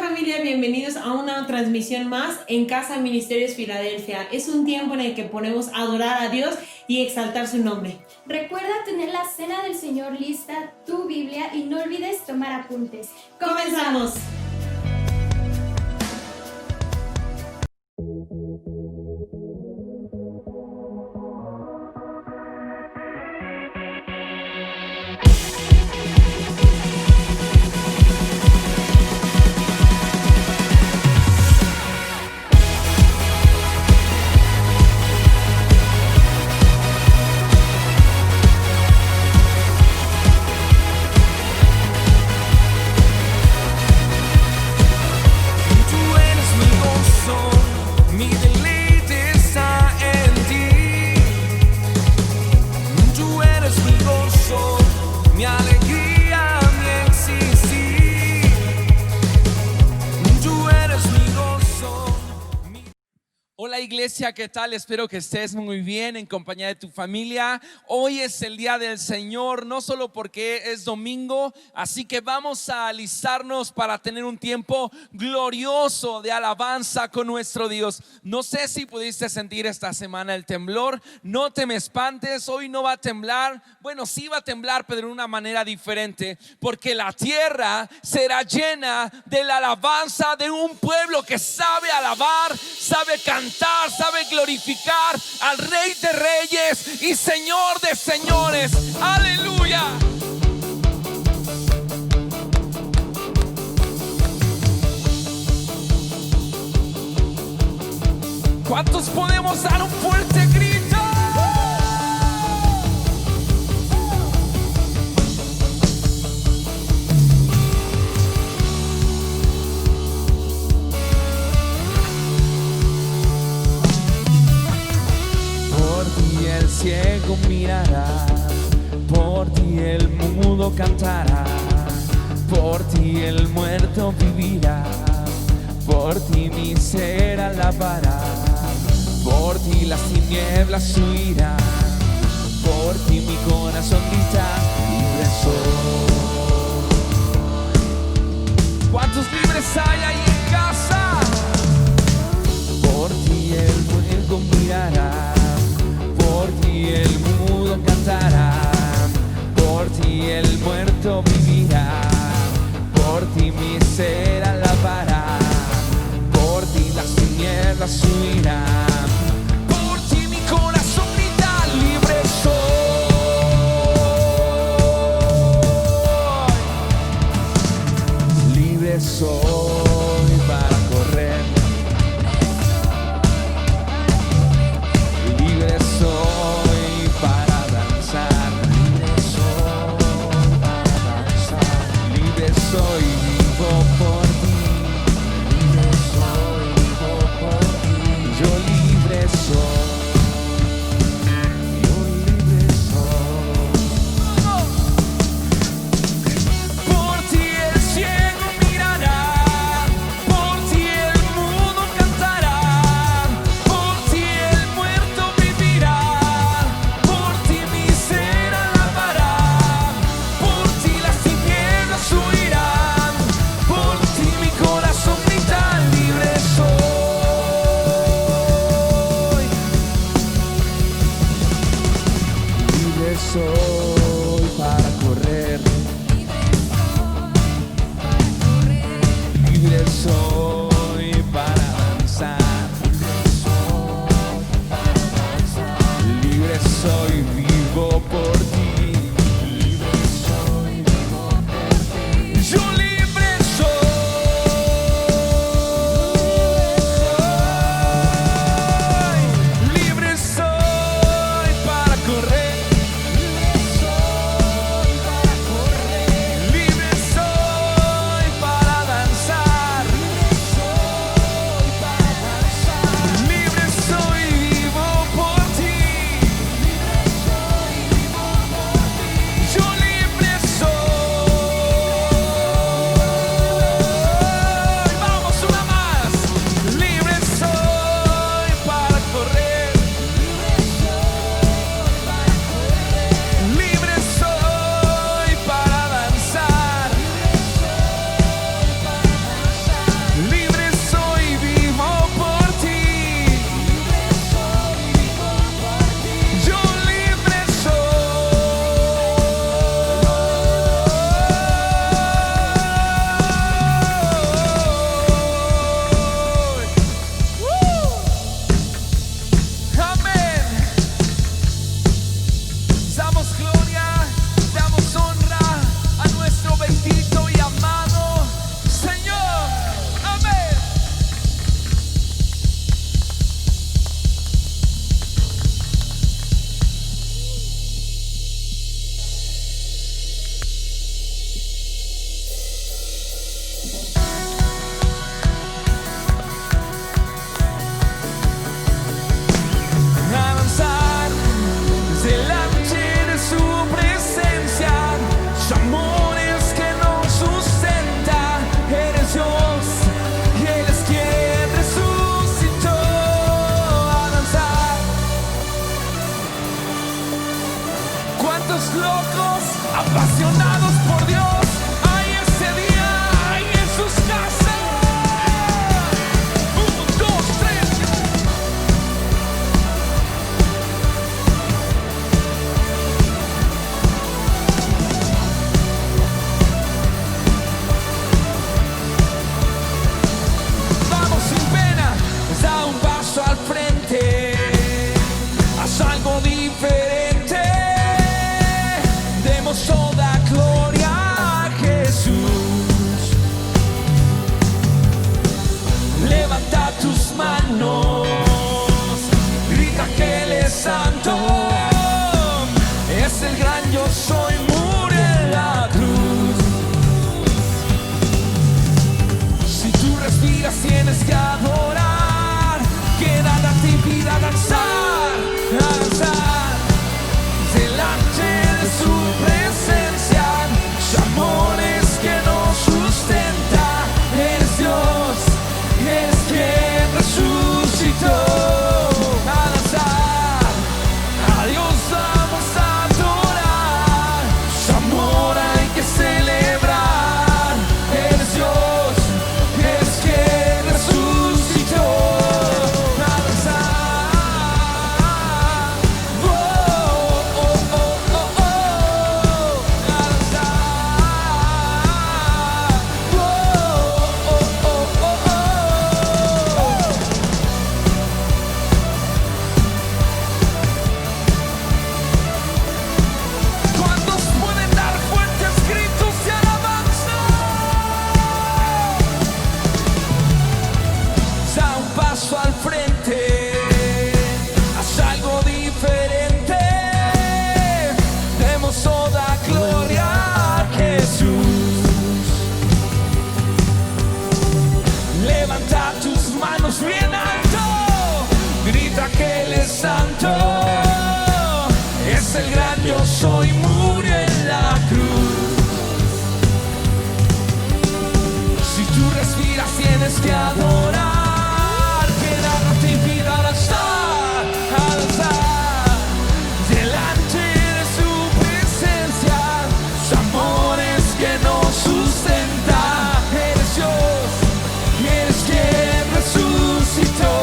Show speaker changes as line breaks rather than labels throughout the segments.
familia, bienvenidos a una transmisión más en Casa Ministerios Filadelfia. Es un tiempo en el que ponemos a adorar a Dios y exaltar su nombre.
Recuerda tener la cena del Señor lista, tu Biblia y no olvides tomar apuntes.
¡Comenzamos!
Hola iglesia, ¿qué tal? Espero que estés muy bien en compañía de tu familia. Hoy es el día del Señor, no solo porque es domingo, así que vamos a alistarnos para tener un tiempo glorioso de alabanza con nuestro Dios. No sé si pudiste sentir esta semana el temblor, no te me espantes, hoy no va a temblar. Bueno, sí va a temblar, pero de una manera diferente, porque la tierra será llena de la alabanza de un pueblo que sabe alabar, sabe cantar, sabe glorificar al Rey de Reyes y Señor de Señores. Aleluya. ¿Cuántos podemos dar un fuerte grito?
El ciego mirará, por ti el mudo cantará, por ti el muerto vivirá, por ti mi ser alabará, por ti las tinieblas huirán, por ti mi corazón grita, libre soy.
¿Cuántos libres hay ahí en casa?
Por ti el muerto mirará, por ti el mudo cantará, por ti el muerto vivirá, por ti mi ser alabará, por ti las tinieblas huirán, por ti mi corazón grita, libre soy, libre soy para correr. Soy para danzar, libre soy para danzar.
apasionados por Dios. Hay ese día, hay en sus casas. 1, 2, 3. Vamos sin pena, da un paso al frente, haz algo diferente, demos toda gloria a Jesús. Levanta tus manos, grita que Él es santo, es el gran yo soy, murió en la cruz. Si tú respiras tienes que adorar, que nada te impida danzar, danzar delante de su presencia. Su amor es que nos sustenta, eres Dios, eres quien resucitó. A danzar, a Dios vamos a adorar, su amor hay que celebrar. Eres Dios, eres quien resucitó. A danzar, oh, oh, oh, oh, oh. A danzar, oh, oh, oh, oh, oh. ¿Cuántos pueden dar fuertes gritos de alabanza? Da un paso al frente, haz algo diferente, demos toda gloria a Jesús. Levanta tus manos bien alto, grita que Él es santo, es el gran yo soy, murió en la cruz. Si tú respiras tienes que adorar, que nada te impida danzar, danzar delante de su presencia. Su amor es que nos sustenta, eres Dios, eres quien resucitó.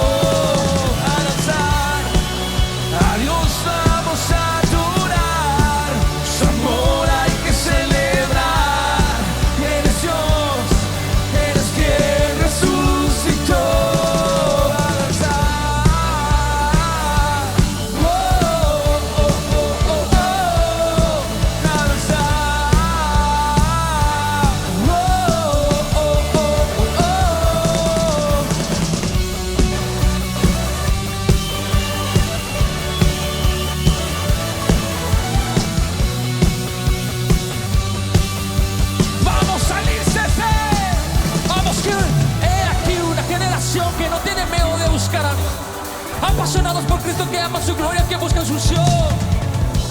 A danzar, a Dios vamos a adorar, su amor hay que celebrar. Eres Dios, eres quien resucitó. A danzar, oh, oh, oh, oh, oh. A danzar, oh, oh, oh, oh, oh. Vamos a salirse, vamos que he aquí una generación que no tiene miedo de buscar a Dios, apasionados por Cristo, que aman su gloria, que buscan su unción,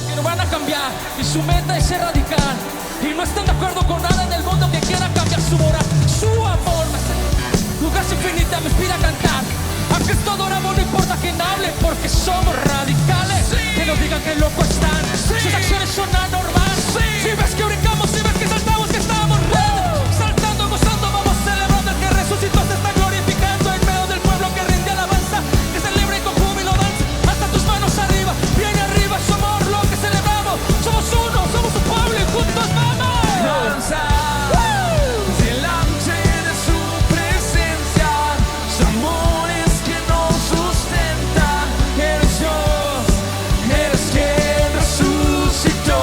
que no van a cambiar y su meta es ser radical y no están de acuerdo con nada en el mundo que quiera cambiar su moral. Su amor me hace tu gracia infinita, me inspira a cantar. A Cristo adoramos, no importa quién hable, porque somos radicales. Que nos digan que loco están, sus acciones son anormales. Si ves que brincamos, si ves que saltamos, que estamos ready, saltando, gozando, vamos celebrando el que resucitó, se está glorificando en medio del pueblo que rinde alabanza, que celebra y con júbilo danza. Hasta tus manos arriba, bien arriba, su amor lo que celebramos. Somos uno, somos un pueblo y juntos vamos. Delante de su presencia, su amor es que nos sustenta. Eres Dios, eres quien resucitó.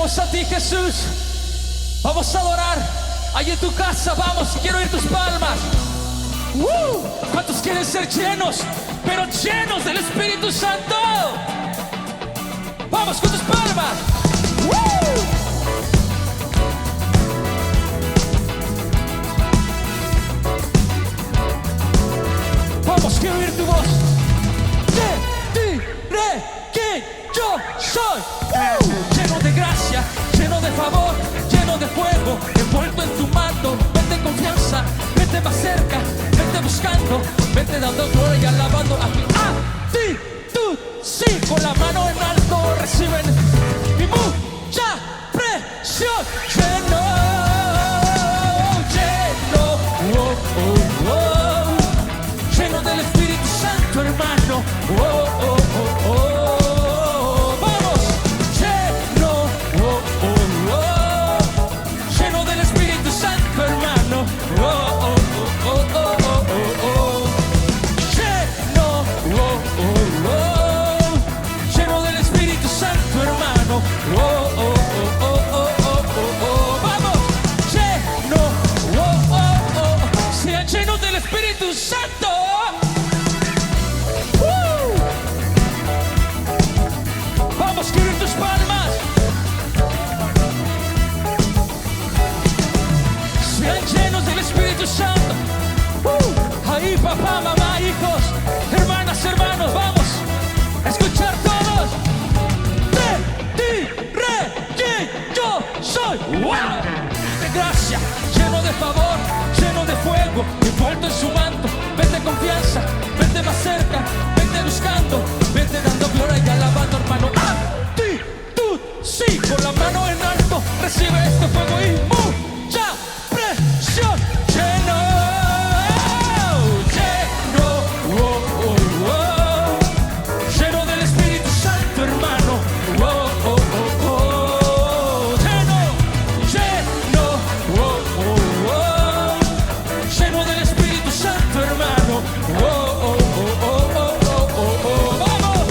exaltamos a ti, Jesús. Vamos a adorar. Allí en tu casa, vamos, quiero oír tus palmas. ¿Cuántos quieren ser llenos, pero llenos del Espíritu Santo? Vamos con tus palmas. Vamos, quiero oír tu voz. Te diré quién yo soy. Lleno de gracia, lleno de favor, lleno de fuego, envuelto en tu manto. Vete en confianza, vete más cerca, vete buscando, vete dando gloria y alabando a ti, tú, sí, con la mano en alto reciben mi mucha presión. Lleno, lleno del Espíritu Santo, hermano. Vamos, lleno, lleno del Espíritu Santo, hermano. Lleno del Espíritu Santo, hermano. Vamos, lleno, sean llenos del Espíritu Santo. Vamos, quiero ir tus palmas. Sean llenos del Espíritu Santo. Ahí, papá, mamá, hijos, hermanas, hermanos, vamos a escuchar todos. Te diré quién yo soy. De gracia, lleno de favor, lleno de fuego, envuelto en su manto. Vete confianza, vete más cerca, vete buscando, vete dando gloria y alabando, hermano. Actitud, sí, con la mano en alto, recibe este fuego y mucha presión. Lleno. Lleno del Espíritu Santo, hermano. Lleno del Espíritu Santo, hermano. Vamos,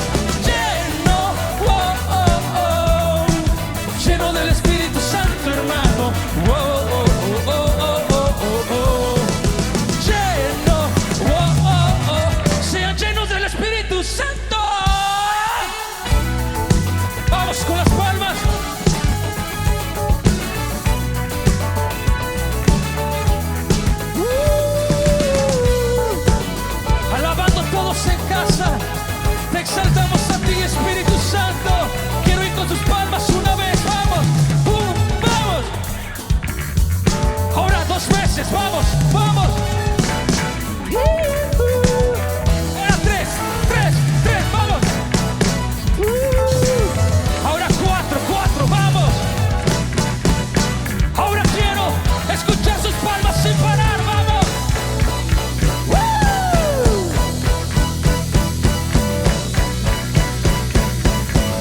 lleno del Espíritu Santo, hermano. Sean llenos del Espíritu Santo. Vamos con las palmas. Alabando todos en casa. Te exaltamos a ti, Espíritu Santo. Quiero ir con tus palmas una vez. Vamos, vamos. Ahora dos veces. Vamos, vamos. Ahora tres, vamos. Ahora cuatro, vamos. Ahora quiero escuchar sus palmas sin parar, vamos.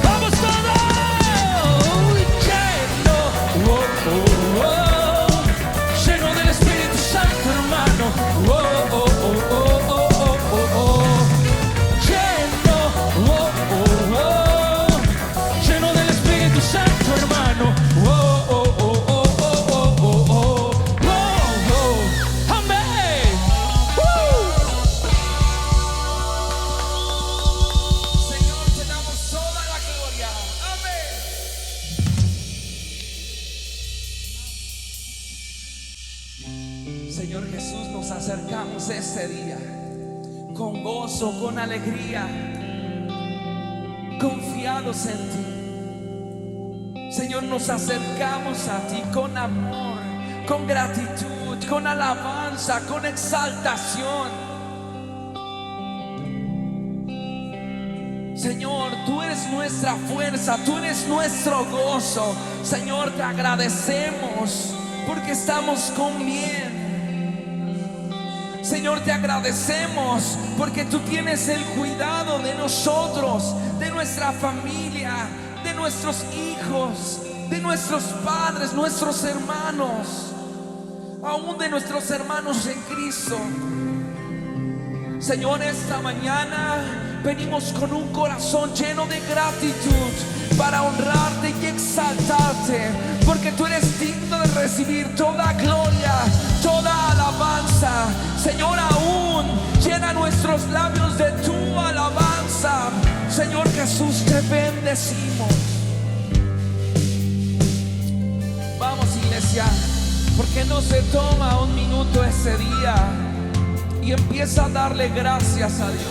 Vamos todos. Lleno del Espíritu Santo, hermano. Lleno del Espíritu Santo, hermano. Amén.
Señor, te damos toda la gloria. Amén. Señor Jesús, nos acercamos este día con gozo, con alegría, confiados en ti. Señor, nos acercamos a ti con amor, con gratitud, con alabanza, con exaltación. Señor, tú eres nuestra fuerza, tú eres nuestro gozo. Señor, te agradecemos porque estamos con bien. Señor, te agradecemos porque tú tienes el cuidado de nosotros, de nuestra familia, de nuestros hijos, de nuestros padres, nuestros hermanos, aún de nuestros hermanos en Cristo. Señor, esta mañana
venimos con un corazón lleno de gratitud para honrarte y exaltarte, porque tú eres digno de recibir toda gloria, toda alabanza. Señor, aún llena nuestros labios de tu alabanza. Señor Jesús, te bendecimos. Vamos, iglesia, ¿por qué no se toma un minuto ese día y empieza a darle gracias a Dios?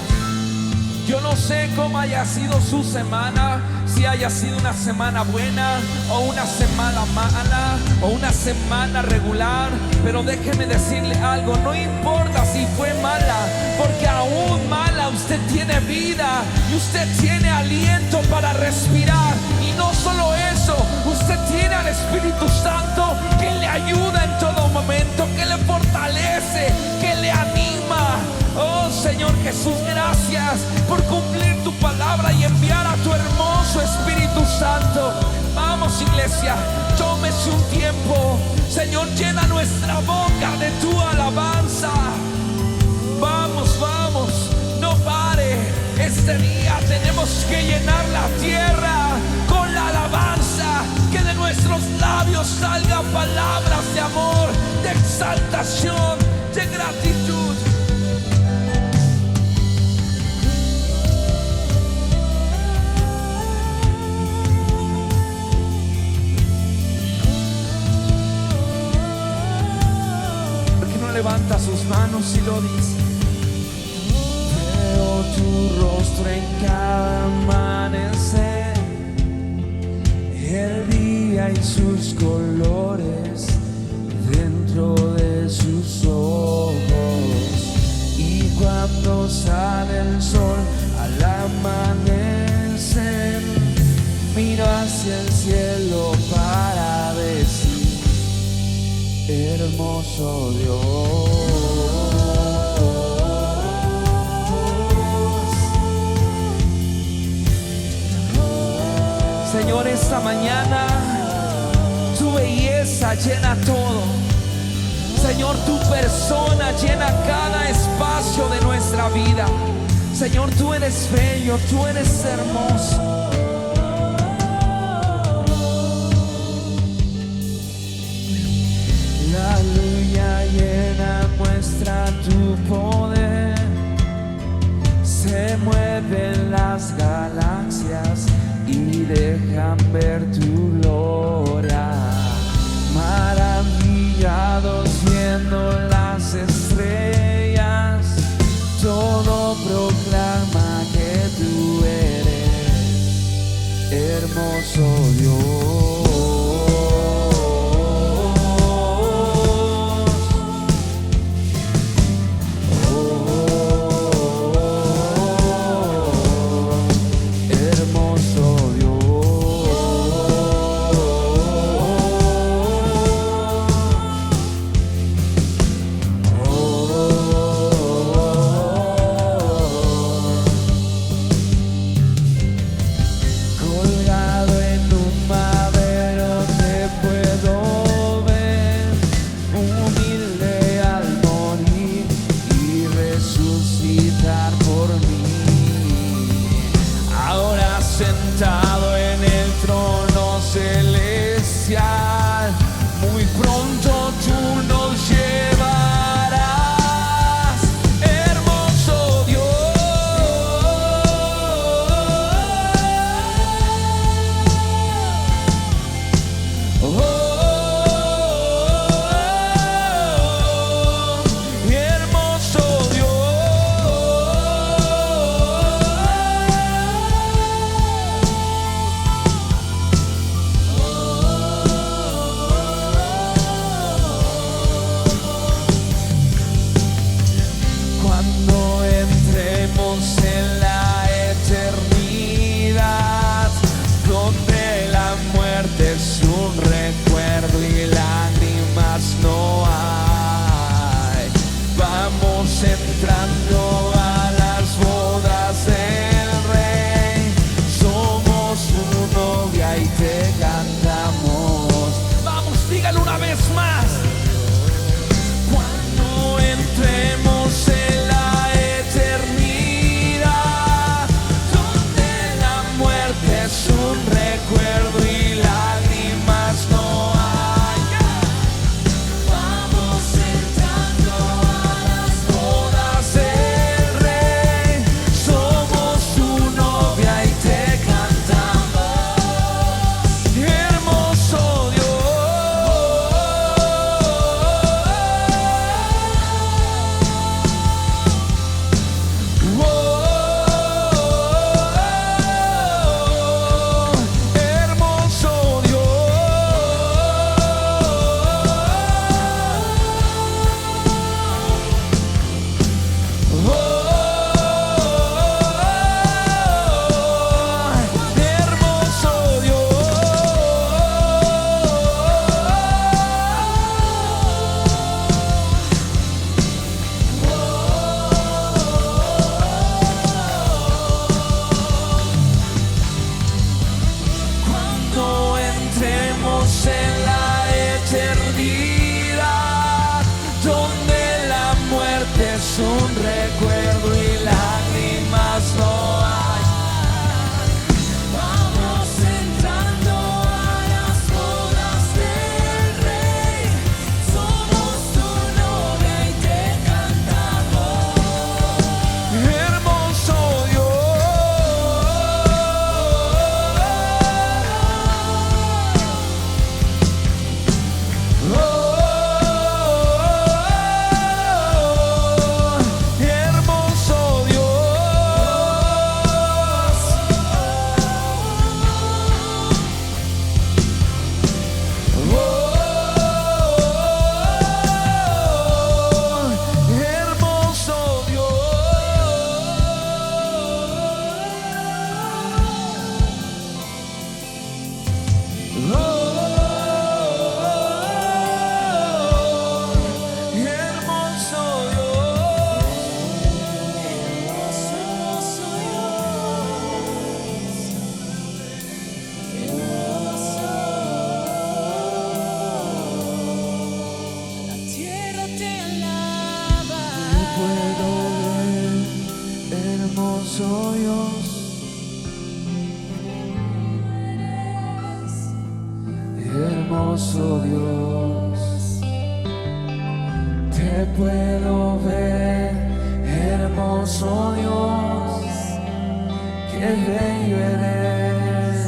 Yo no sé cómo haya sido su semana, si haya sido una semana buena o una semana mala o una semana regular, pero déjeme decirle algo, no importa si fue mala, porque aún mala usted tiene vida y usted tiene aliento para respirar. Y no solo eso, usted tiene al Espíritu Santo que le ayuda en todo momento, que le fortalece, que le anima. Oh Señor Jesús, gracias por cumplir tu palabra y enviar a tu hermoso Espíritu Santo. Vamos, iglesia, tómese un tiempo. Señor, llena nuestra boca de tu alabanza. Vamos, vamos, no pare. Este día tenemos que llenar la tierra con la alabanza. Que de nuestros labios salgan palabras de amor, de exaltación, de gratitud. Levanta sus manos y lo dice. Veo tu rostro en cada amanecer, el día y sus colores dentro de sus ojos. Y cuando sale el sol al amanecer, miro hacia el cielo para decir: hermoso Dios. Señor, esta mañana tu belleza llena todo. Señor, tu persona llena cada espacio de nuestra vida. Señor, tú eres bello, tú eres hermoso. La lluvia llena muestra tu poder, se mueven las galaxias y dejan ver tu gloria. Maravillados viendo las estrellas, todo proclama que tú eres hermoso Dios. Colgado en un mar Hermoso Dios. Hermoso Dios. Cuando entremos en la eternidad, donde la muerte es un recuerdo y lágrimas no hay, vamos entrando a las bodas del Rey. Somos tu novia y te cantamos. Hermoso hermoso Dios. Hermoso
La tierra te alaba.
puedo ver, hermoso Dios, hermoso Dios, te puedo ver, hermoso Dios, qué bello eres,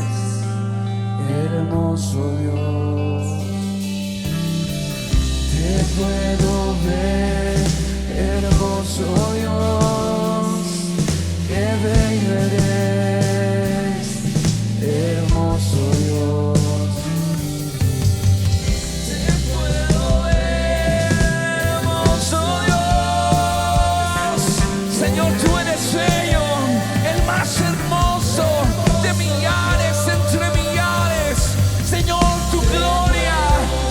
hermoso Dios, te puedo ver, hermoso Dios, qué bello eres, hermoso Dios. Te puedo ver, hermoso Dios. Señor, tú eres bello, el más hermoso de millares entre millares. Señor, tu gloria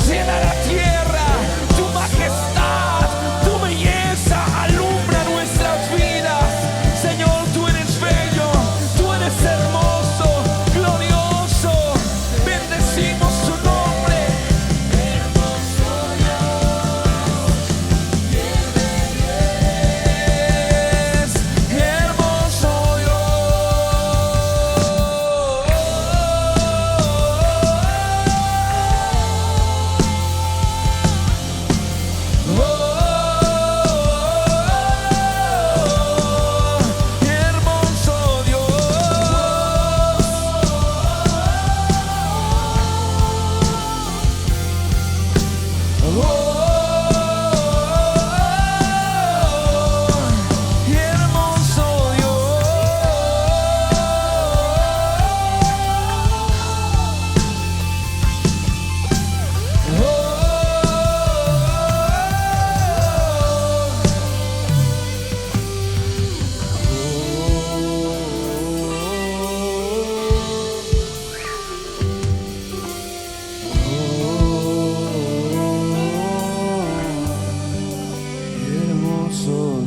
llena la tierra, tu majestad, tu belleza alumbra nuestras vidas. Señor, tú eres bello, tú eres hermoso, glorioso. Bendecimos tu nombre. Hermoso Dios, hermoso hermoso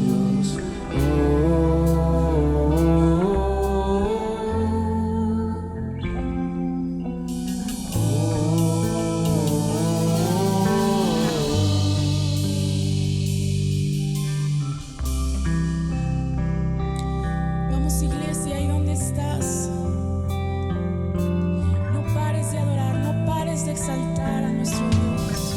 Vamos, iglesia, ahí donde estás. No pares de adorar, no pares de exaltar a nuestro Dios.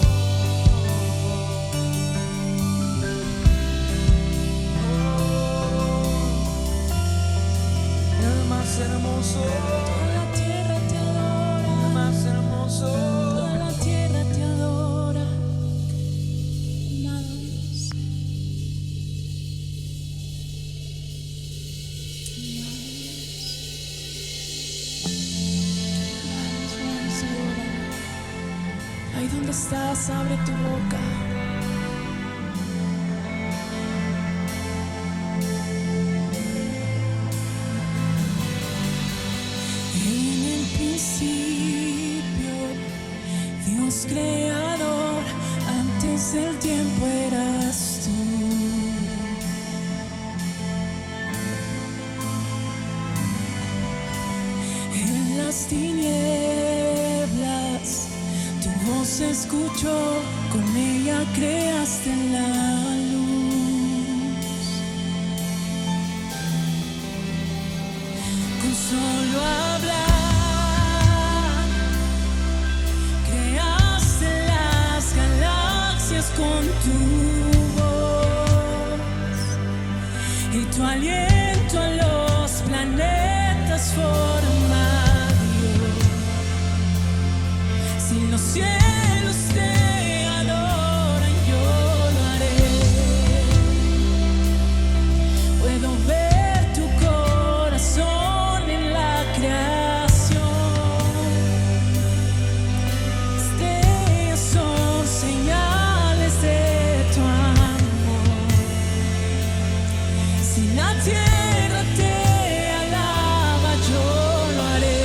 el más hermoso,
Toda la tierra te
el
adora,
más hermoso.
toda la tierra te adora. Amado Dios. donde estás, abre tu boca. En el principio, Dios creador, antes del tiempo eras tú. En las tinieblas tu voz se escuchó, con ella creaste la luz. Con solo hablar creaste las galaxias con tu voz, y tu aliento a los planetas forma Dios. Si los cielos te adoran, yo lo haré. Puedo ver tu corazón en la creación. Estrellas son señales de tu amor. Si la tierra te alaba, yo lo haré.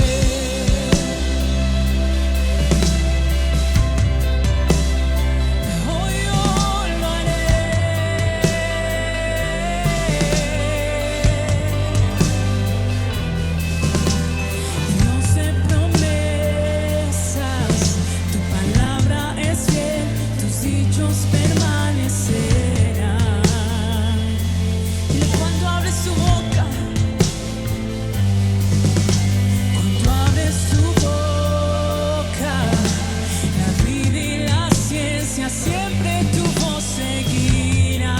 Hoy yo lo haré. Dios de promesas, tu palabra es fiel, tus dichos permanecerán. Y cuando abres tu boca, cuando abres tu boca, la vida y la ciencia siempre tu voz seguirá.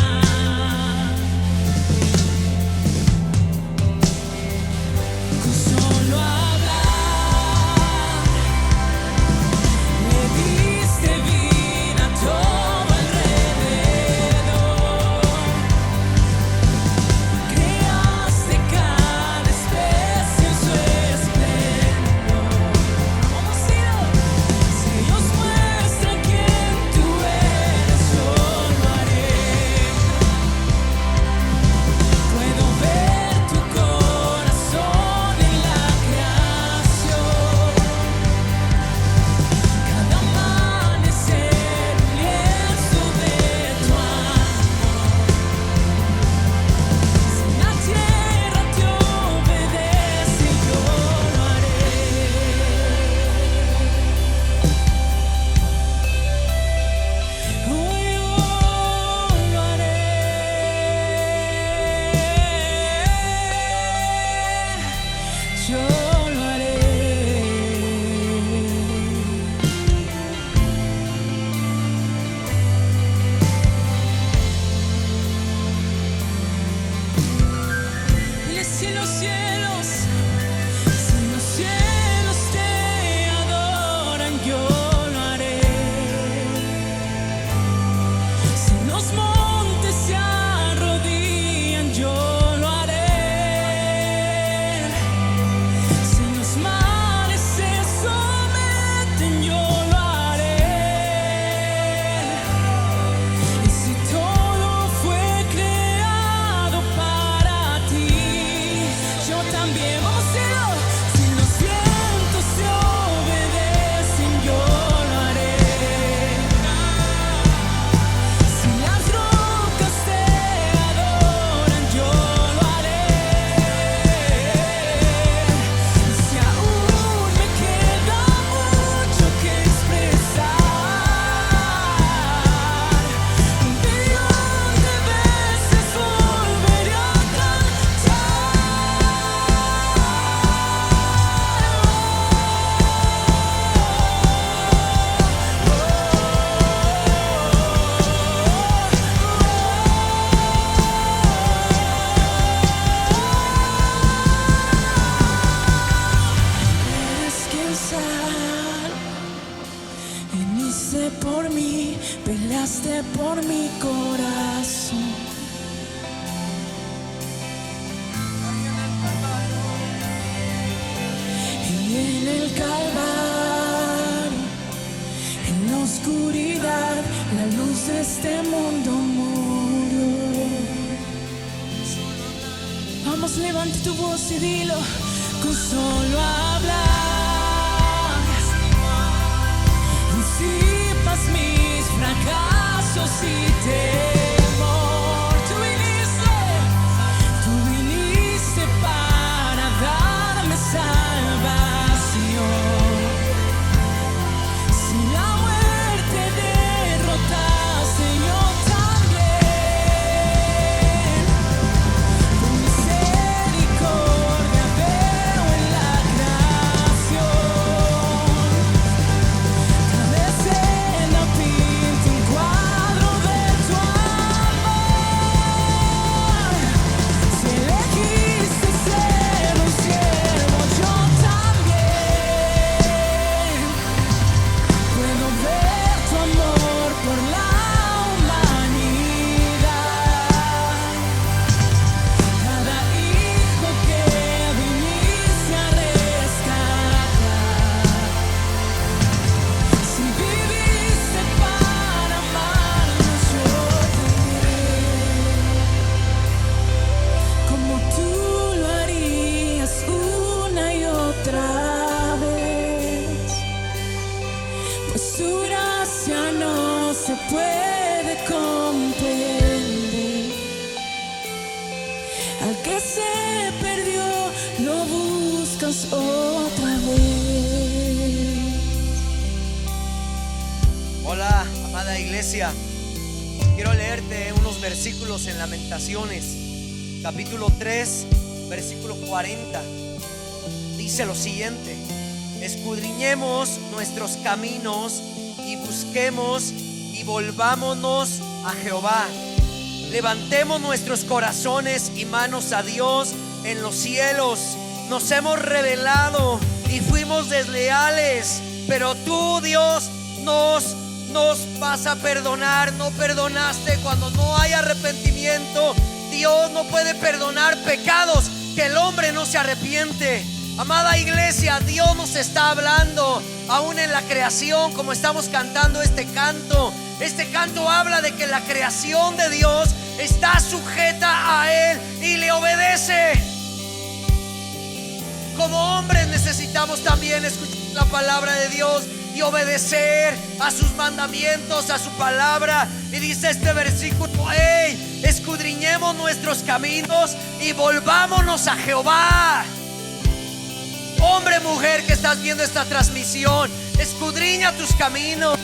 Con solo hablar, le diste vida a todo alrededor. Creaste cada especie en su esplendor. Como si Dios muestra quién tú eres, yo lo haré. Puedo ver tu corazón en la creación. Cada amanecer, un lienzo de tu amor. Si la tierra te obedece, yo lo haré. Hoy yo lo haré. Yo lo haré. Dile: si los cielos te adoran, yo lo haré. Si los montes se arrodillan, yo lo haré. Si los mares se someten, yo lo haré. Y si todo fue creado para ti, yo también. Vamos a hacerlo. Si los vientos te obedecen, yo lo haré. Si las rocas te adoran, yo lo haré. Y si aún me queda mucho que expresar, 1,000,000 de veces volveré a Eres quien salva, viniste por mí, peleaste por mi corazón. Y en el Calvario, en la oscuridad, este mundo murió. Vamos, levanta tu voz y dilo. Con solo hablar disipas mis fracasos y temor. Tú viniste para darme salvación. Si la muerte derrotaste, yo también. Tu misericordia veo en la creación. Cada escena pinta un cuadro de tu amor. Si elegiste ser un siervo, yo también. Puedo ver tu amor por la humanidad. Cada hijo que viniste a rescatar. Si viviste para amarnos, yo también. Como tú lo harías una y otra vez. Pues su gracia no se puede comprender. Al que se perdió, lo buscas otra vez.
Hola, amada iglesia. Quiero leerte unos versículos en Lamentaciones, capítulo 3, versículo 40. Dice lo siguiente: escudriñemos nuestros caminos y busquemos y volvámonos a Jehová. Levantemos nuestros corazones y manos a Dios en los cielos. Nos hemos rebelado y fuimos desleales, pero tú, Dios, nos vas a perdonar. No perdonaste cuando no hay arrepentimiento. Dios no puede perdonar pecados que el hombre no se arrepiente. Amada iglesia, Dios nos está hablando aún en la creación, como estamos cantando este canto. Este canto habla de que la creación de Dios está sujeta a Él y le obedece. Como hombres necesitamos también escuchar la palabra de Dios y obedecer a sus mandamientos, a su palabra. Y dice este versículo: hey, escudriñemos nuestros caminos y volvámonos a Jehová. Hombre, mujer que estás viendo esta transmisión, escudriña tus caminos.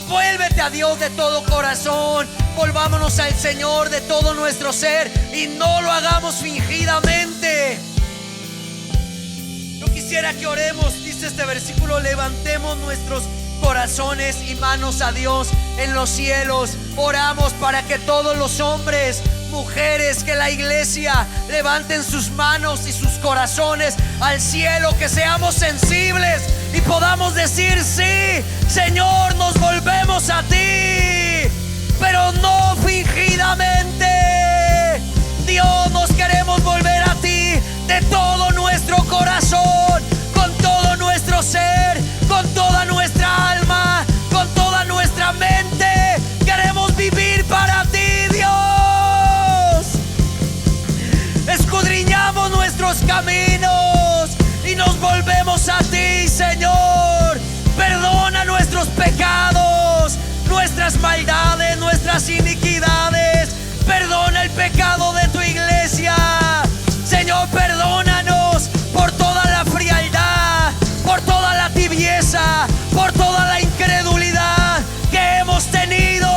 Vuélvete a Dios de todo corazón. Volvámonos al Señor de todo nuestro ser y no lo hagamos fingidamente. Yo quisiera que oremos. Dice este versículo: levantemos nuestros corazones y manos a Dios en los cielos. Oramos para que todos los hombres, mujeres, que la iglesia levanten sus manos y sus corazones al cielo, que seamos sensibles y podamos decir: sí, Señor, nos volvemos a ti, pero no fingidamente. Dios, nos queremos volver a ti de todo nuestro corazón, con todo nuestro ser, con toda nuestra alma, con toda nuestra mente. Queremos vivir para ti, Dios. Escudriñamos nuestros caminos y nos volvemos a ti, Señor. Perdona nuestros pecados, nuestras maldades, nuestras iniquidades. Perdona el pecado de tu iglesia. Señor, perdónanos por toda la frialdad, por toda la tibieza, por toda la incredulidad que hemos tenido.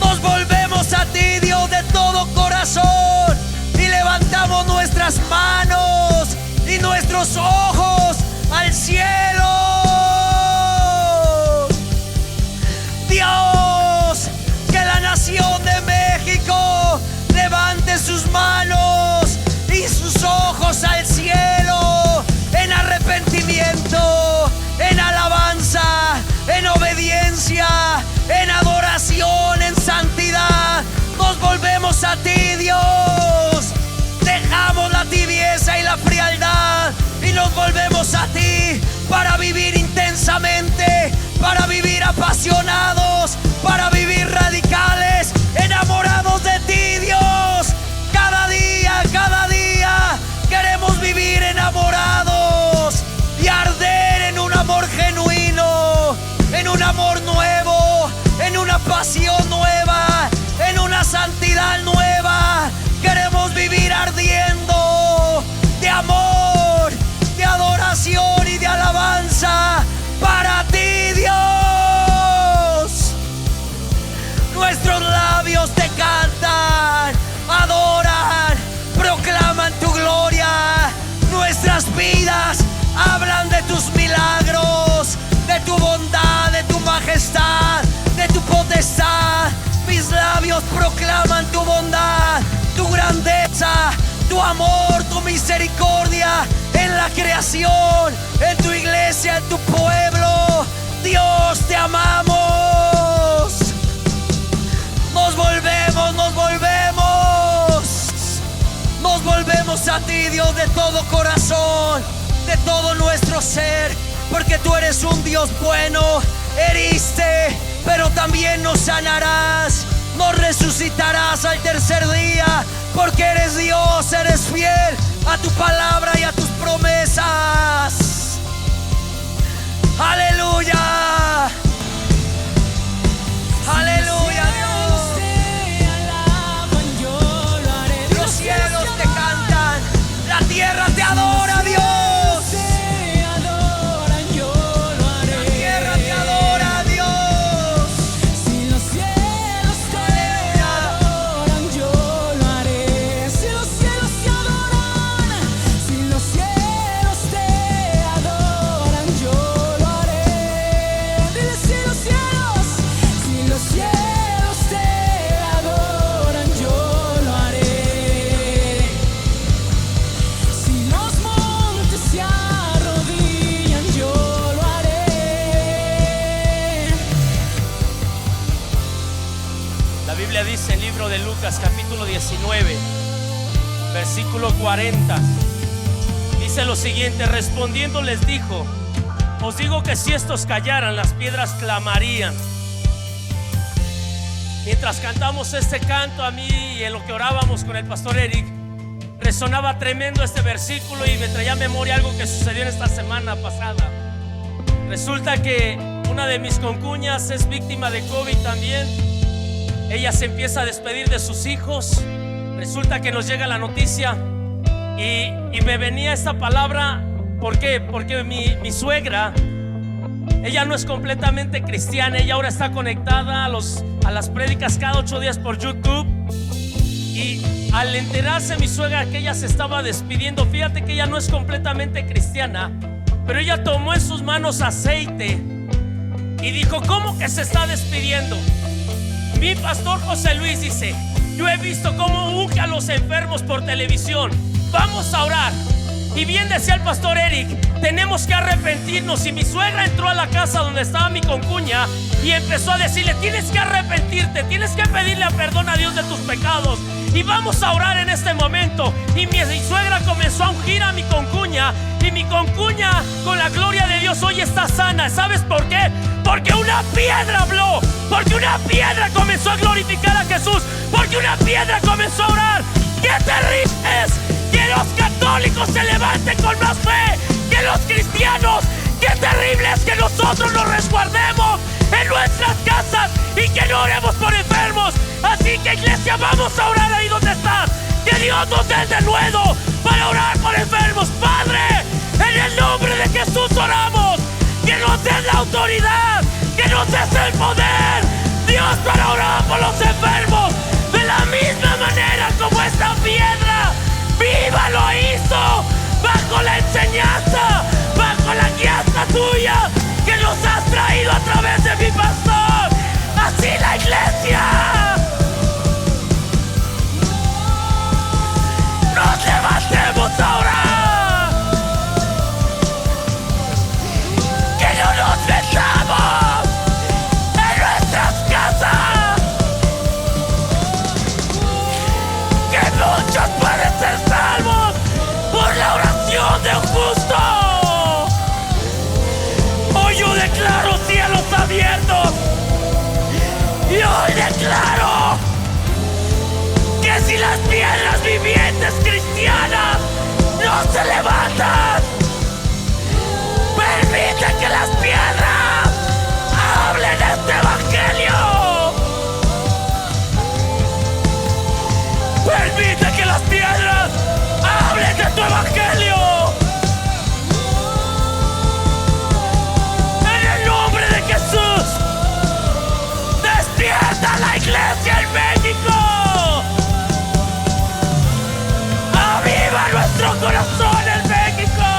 Nos volvemos a ti, Dios, de todo corazón, y levantamos nuestras manos y nuestros ojos al cielo. Dios, que la nación de México levante sus manos y sus ojos al cielo en arrepentimiento, en alabanza, en obediencia, en adoración, en santidad. Nos volvemos a ti, Dios. Dejamos la tibieza y la frialdad y nos volvemos a ti para vivir intensamente, para vivir apasionados, para vivir radicales. nuestras vidas hablan de tus milagros, de tu bondad, de tu majestad, de tu potestad. Mis labios proclaman tu bondad, tu grandeza, tu amor, tu misericordia en la creación, en tu iglesia, en tu pueblo. Dios, te amamos. Nos volvemos a ti, Dios, de todo corazón, de todo nuestro ser, porque tú eres un Dios bueno. Heriste, pero también nos sanarás, nos resucitarás al tercer día, porque eres Dios, eres fiel a tu palabra y a tus promesas. Aleluya, aleluya, Dios. Los cielos te cantan, la tierra te adora, Dios.
Dice el libro de Lucas capítulo 19 versículo 40, dice lo siguiente: respondiendo les dijo, os digo que si estos callaran, las piedras clamarían. Mientras cantamos este canto, a mí y en lo que orábamos con el pastor Eric, resonaba tremendo este versículo y me traía a memoria algo que sucedió en esta semana pasada. Resulta que una de mis concuñas es víctima de COVID también. Ella se empieza a despedir de sus hijos. Resulta que nos llega la noticia y me venía esta palabra. ¿Por qué? Porque mi suegra, ella no es completamente cristiana. Ella ahora está conectada a las prédicas cada 8 días por YouTube. Y al enterarse mi suegra que ella se estaba despidiendo, fíjate que ella no es completamente cristiana, pero ella tomó en sus manos aceite y dijo: ¿cómo que se está despidiendo? Mi pastor José Luis dice: yo he visto cómo unge a los enfermos por televisión, vamos a orar. Y bien decía el pastor Eric, tenemos que arrepentirnos. Y mi suegra entró a la casa donde estaba mi concuña y empezó a decirle: tienes que arrepentirte, tienes que pedirle perdón a Dios de tus pecados, y vamos a orar en este momento. Y mi suegra comenzó a ungir a mi concuña, y mi concuña, con la gloria de Dios, hoy está sana. ¿Sabes por qué? Porque una piedra habló, porque una piedra comenzó a glorificar a Jesús, porque una piedra comenzó a orar. ¡Qué terrible es que los católicos se levanten con más fe que los cristianos! ¡Qué terrible es que nosotros nos resguardemos en nuestras casas y que no oremos por enfermos! Así que, iglesia, vamos a orar ahí donde estás. Que Dios nos dé de nuevo para orar por enfermos. Padre, en el nombre de Jesús oramos. Que nos des la autoridad, que nos des el poder, Dios, para orar por los enfermos. De la misma manera como esta piedra viva lo hizo, bajo la enseñanza, bajo la guianza tuya que nos has traído a través de mi pastor. Así la iglesia nos levantemos ahora. Que no nos metamos en nuestras casas, que muchos pueden ser salvos por la oración de un justo. Hoy yo declaro cielos abiertos, y hoy declaro que si las piedras vivientes cristianas no se levantan, permite que las piedras hablen este evangelio. Permite que las piedras hablen de tu evangelio. En el nombre de Jesús, despierta la iglesia en México. Aviva nuestro corazón en México.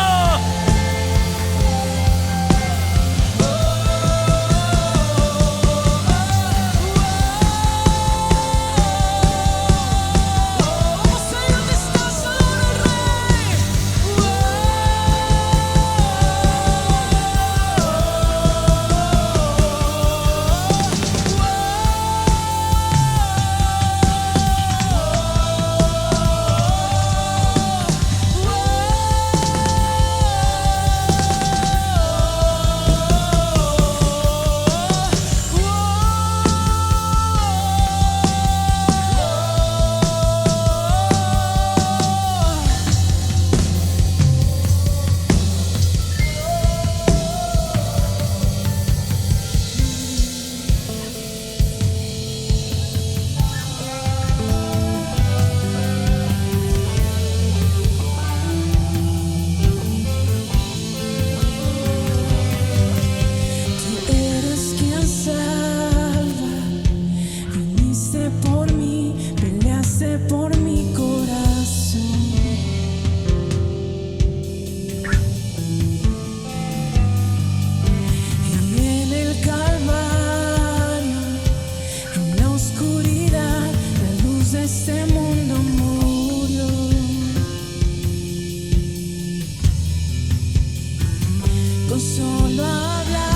con solo hablar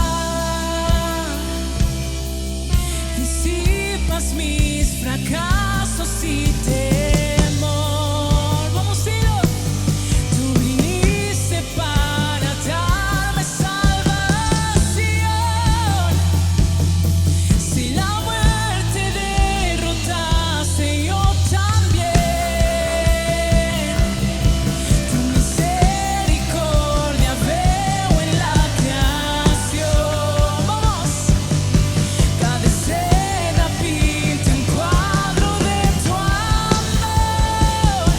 disipas mis fracasos y temor. Vamos, Dios. Tú viniste para darme salvación. Si la muerte derrotaste, yo también. Tu misericordia veo en la creación. Vamos. Cada escena pinta un cuadro de tu amor.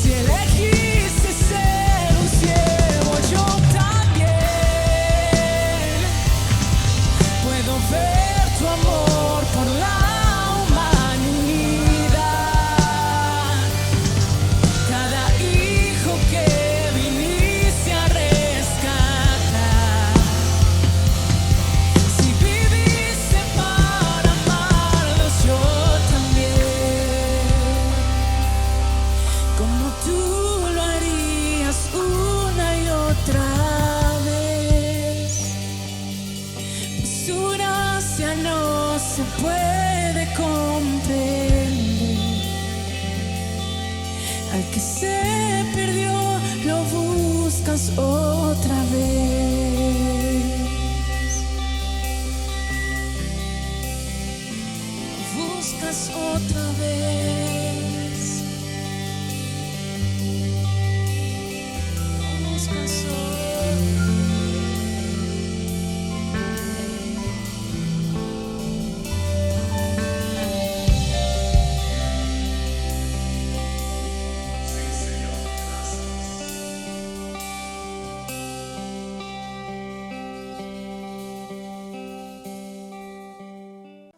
Si elegiste ser un siervo, yo también. Puedo ver tu amor por la humanidad. Cada hijo que viniste a rescatar. Si viviste para amarlos, yo también. Como tú lo harías una y otra vez. Su gracia no se puede comprender. Al que se perdió, lo buscas otra vez. Buscas otra vez. Buscas otra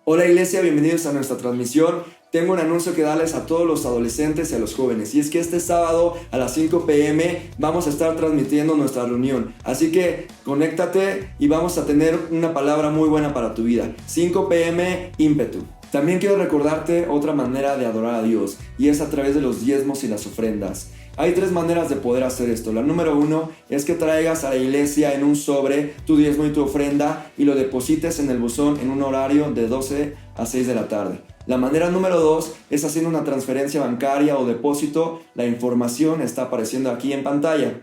Hola iglesia, bienvenidos a nuestra transmisión. Tengo un anuncio que darles a todos los adolescentes y a los jóvenes, y es que este sábado a las 5 p.m. vamos a estar transmitiendo nuestra reunión, así que conéctate y vamos a tener una palabra muy buena para tu vida. 5 p.m. ímpetu. También quiero recordarte otra manera de adorar a Dios, y es a través de los diezmos y las ofrendas. Hay 3 maneras de poder hacer esto. La número 1 es que traigas a la iglesia en un sobre tu diezmo y tu ofrenda y lo deposites en el buzón en un horario de 12 a 6 de la tarde. La manera número 2 es haciendo una transferencia bancaria o depósito. La información está apareciendo aquí en pantalla.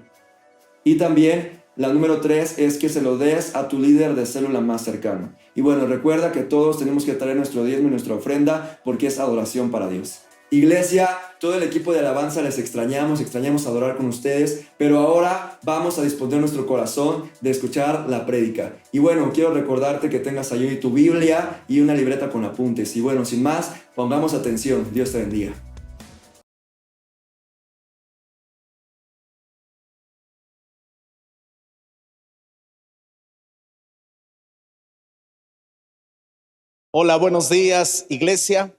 Y también la número 3 es que se lo des a tu líder de célula más cercano. Y bueno, recuerda que todos tenemos que traer nuestro diezmo y nuestra ofrenda porque es adoración para Dios. Iglesia, todo el equipo de alabanza les extrañamos adorar con ustedes, pero ahora vamos a disponer nuestro corazón de escuchar la prédica. Y bueno, quiero recordarte que tengas allí tu Biblia y una libreta con apuntes. Y bueno, sin más, pongamos atención. Dios te bendiga.
Hola, buenos días, iglesia.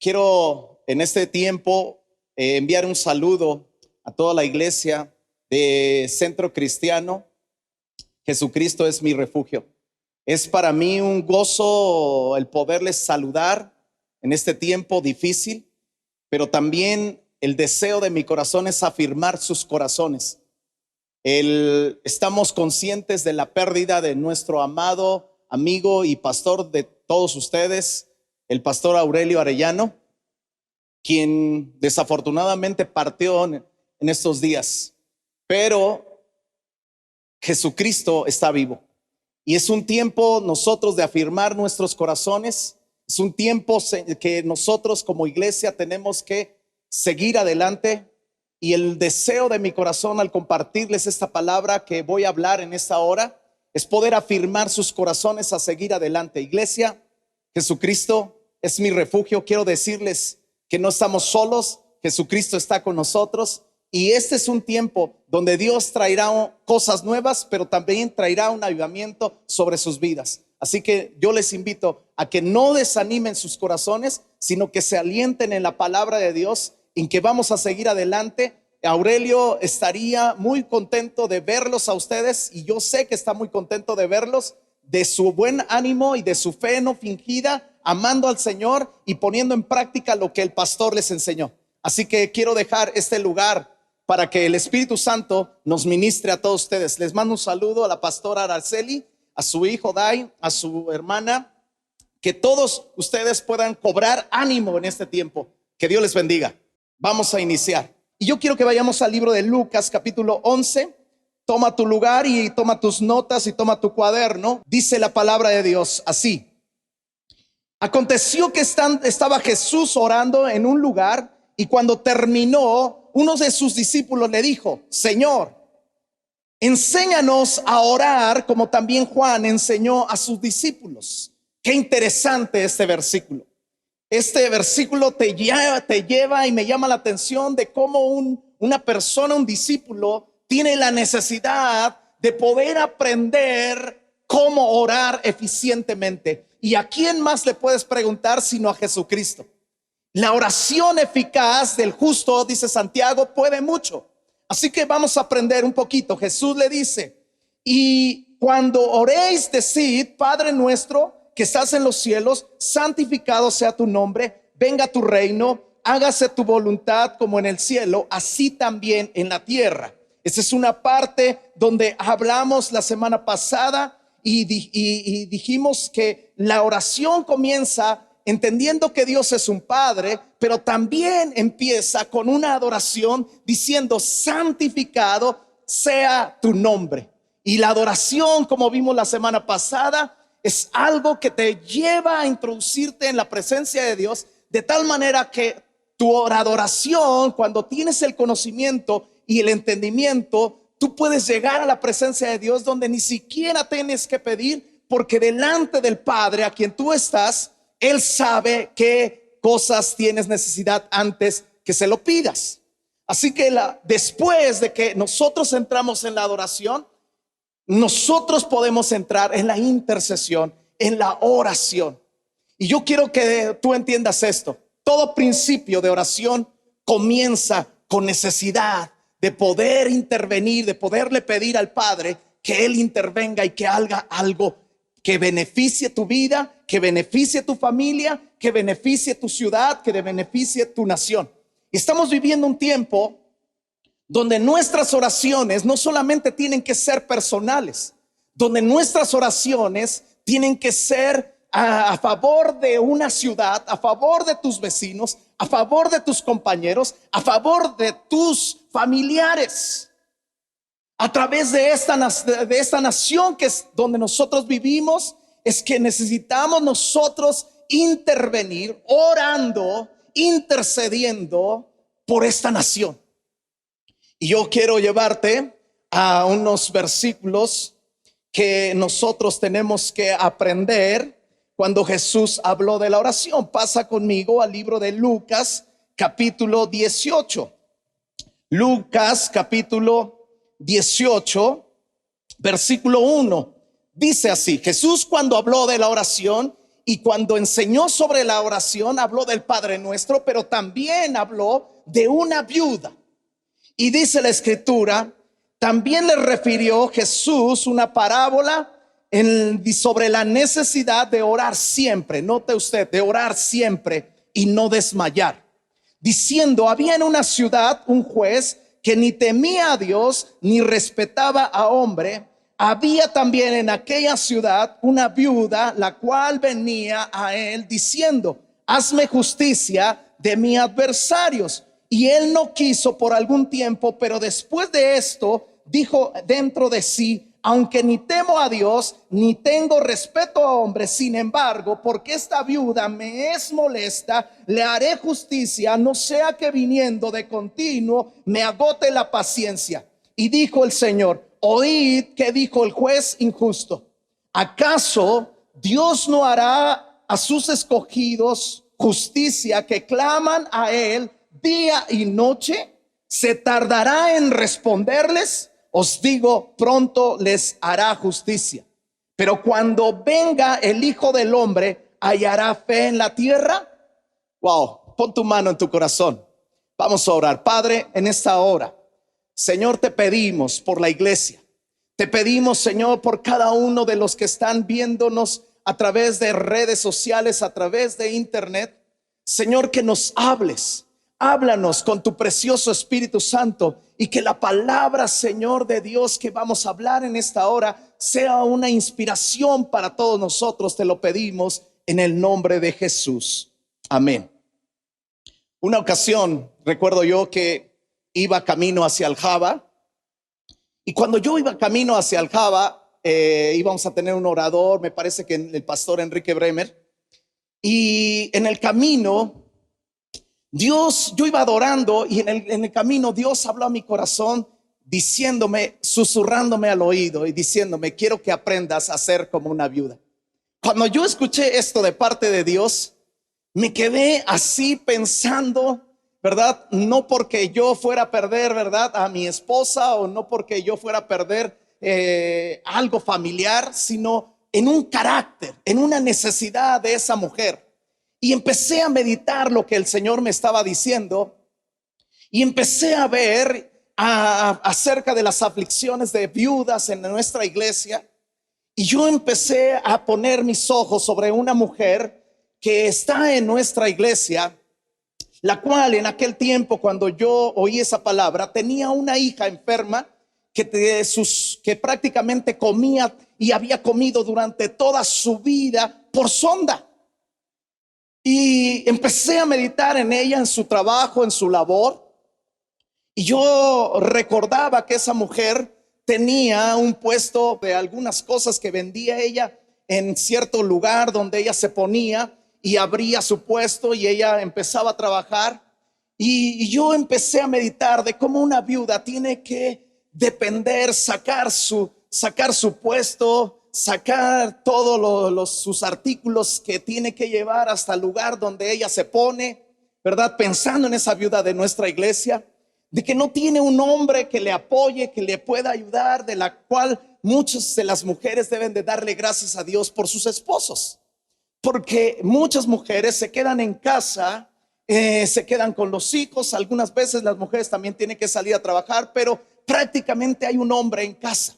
Quiero en este tiempo enviar un saludo a toda la iglesia de Centro Cristiano. Jesucristo es mi refugio. Es para mí un gozo el poderles saludar en este tiempo difícil, pero también el deseo de mi corazón es afirmar sus corazones. Estamos conscientes de la pérdida de nuestro amado amigo y pastor de todos ustedes, el pastor Aurelio Arellano, quien desafortunadamente partió en estos días. Pero Jesucristo está vivo. Y es un tiempo nosotros de afirmar nuestros corazones. Es un tiempo que nosotros como iglesia tenemos que seguir adelante. Y el deseo de mi corazón al compartirles esta palabra que voy a hablar en esta hora es poder afirmar sus corazones a seguir adelante. Iglesia, Jesucristo es mi refugio. Quiero decirles que no estamos solos. Jesucristo está con nosotros. Y este es un tiempo donde Dios traerá cosas nuevas, pero también traerá un avivamiento sobre sus vidas. Así que yo les invito a que no desanimen sus corazones, sino que se alienten en la palabra de Dios, en que vamos a seguir adelante. Aurelio estaría muy contento de verlos a ustedes, y yo sé que está muy contento de verlos, de su buen ánimo y de su fe no fingida, amando al Señor y poniendo en práctica lo que el pastor les enseñó. Así que quiero dejar este lugar para que el Espíritu Santo nos ministre a todos ustedes. Les mando un saludo a la pastora Araceli, a su hijo Dai, a su hermana. Que todos ustedes puedan cobrar ánimo en este tiempo. Que Dios les bendiga. Vamos a iniciar. Y yo quiero que vayamos al libro de Lucas, capítulo 11. Toma tu lugar y toma tus notas y toma tu cuaderno. Dice la palabra de Dios así. Aconteció que estaba Jesús orando en un lugar, y cuando terminó, uno de sus discípulos le dijo: Señor, enséñanos a orar como también Juan enseñó a sus discípulos. Qué interesante este versículo. Este versículo te lleva y me llama la atención de cómo una persona, un discípulo, tiene la necesidad de poder aprender cómo orar eficientemente. ¿Y a quién más le puedes preguntar sino a Jesucristo? La oración eficaz del justo, dice Santiago, puede mucho. Así que vamos a aprender un poquito. Jesús le dice: y cuando oréis, decid: Padre nuestro que estás en los cielos, santificado sea tu nombre, venga tu reino, hágase tu voluntad como en el cielo, así también en la tierra. Esa es una parte donde hablamos la semana pasada y dijimos que la oración comienza entendiendo que Dios es un Padre, pero también empieza con una adoración diciendo: santificado sea tu nombre. Y la adoración, como vimos la semana pasada, es algo que te lleva a introducirte en la presencia de Dios, de tal manera que tu adoración, cuando tienes el conocimiento y el entendimiento, tú puedes llegar a la presencia de Dios donde ni siquiera tienes que pedir, porque delante del Padre a quien tú estás, Él sabe qué cosas tienes necesidad antes que se lo pidas. Así que después de que nosotros entramos en la adoración, nosotros podemos entrar en la intercesión, en la oración. Y yo quiero que tú entiendas esto. Todo principio de oración comienza con necesidad de poder intervenir, de poderle pedir al Padre que Él intervenga y que haga algo que beneficie tu vida, que beneficie tu familia, que beneficie tu ciudad, que beneficie tu nación. Y estamos viviendo un tiempo donde nuestras oraciones no solamente tienen que ser personales, donde nuestras oraciones tienen que ser a favor de una ciudad, a favor de tus vecinos, a favor de tus compañeros, a favor de tus familiares. A través de esta nación que es donde nosotros vivimos, es que necesitamos nosotros intervenir, orando, intercediendo por esta nación. Y yo quiero llevarte a unos versículos que nosotros tenemos que aprender cuando Jesús habló de la oración. Pasa conmigo al libro de Lucas, capítulo 18. Lucas, capítulo 18, versículo 1. Dice así: Jesús, cuando habló de la oración y cuando enseñó sobre la oración, habló del Padre Nuestro, pero también habló de una viuda. Y dice la escritura: también le refirió Jesús una parábola sobre la necesidad de orar siempre. Note usted, de orar siempre y no desmayar, diciendo: había en una ciudad un juez que ni temía a Dios ni respetaba a hombre. Había también en aquella ciudad una viuda, la cual venía a él diciendo: hazme justicia de mis adversarios. Y él no quiso por algún tiempo, pero después de esto dijo dentro de sí: aunque ni temo a Dios ni tengo respeto a hombres, sin embargo, porque esta viuda me es molesta, le haré justicia, no sea que viniendo de continuo me agote la paciencia. Y dijo el Señor: oíd que dijo el juez injusto. ¿Acaso Dios no hará a sus escogidos justicia que claman a él día y noche? ¿Se tardará en responderles? Os digo, pronto les hará justicia. Pero cuando venga el Hijo del Hombre, ¿hallará fe en la tierra? Wow, pon tu mano en tu corazón. Vamos a orar. Padre, en esta hora, Señor, te pedimos por la iglesia. Te pedimos, Señor, por cada uno de los que están viéndonos a través de redes sociales, a través de internet. Señor, que nos hables. háblanos con tu precioso Espíritu Santo y que la palabra, Señor de Dios, que vamos a hablar en esta hora sea una inspiración para todos nosotros. Te lo pedimos en el nombre de Jesús. Amén. Una ocasión, recuerdo yo que iba camino hacia Aljaba, y cuando yo iba camino hacia Aljaba, íbamos a tener un orador, me parece que el pastor Enrique Bremer, y en el camino yo iba adorando, y en el camino Dios habló a mi corazón diciéndome, susurrándome al oído y diciéndome: quiero que aprendas a ser como una viuda. Cuando yo escuché esto de parte de Dios, me quedé así pensando, ¿verdad? No porque yo fuera a perder, ¿verdad?, a mi esposa, o no porque yo fuera a perder algo familiar, sino en un carácter, en una necesidad de esa mujer. Y empecé a meditar lo que el Señor me estaba diciendo, y empecé a ver acerca de las aflicciones de viudas en nuestra iglesia. Y yo empecé a poner mis ojos sobre una mujer que está en nuestra iglesia, la cual en aquel tiempo, cuando yo oí esa palabra, tenía una hija enferma que prácticamente comía y había comido durante toda su vida por sonda. Y empecé a meditar en ella, en su trabajo, en su labor. Y yo recordaba que esa mujer tenía un puesto de algunas cosas que vendía ella en cierto lugar donde ella se ponía y abría su puesto y ella empezaba a trabajar. Y yo empecé a meditar de cómo una viuda tiene que depender, sacar su puesto, sacar todos sus artículos que tiene que llevar hasta el lugar donde ella se pone, ¿verdad? Pensando en esa viuda de nuestra iglesia, de que no tiene un hombre que le apoye, que le pueda ayudar, de la cual muchas de las mujeres deben de darle gracias a Dios por sus esposos, porque muchas mujeres se quedan en casa, se quedan con los hijos. Algunas veces las mujeres también tienen que salir a trabajar, pero prácticamente hay un hombre en casa.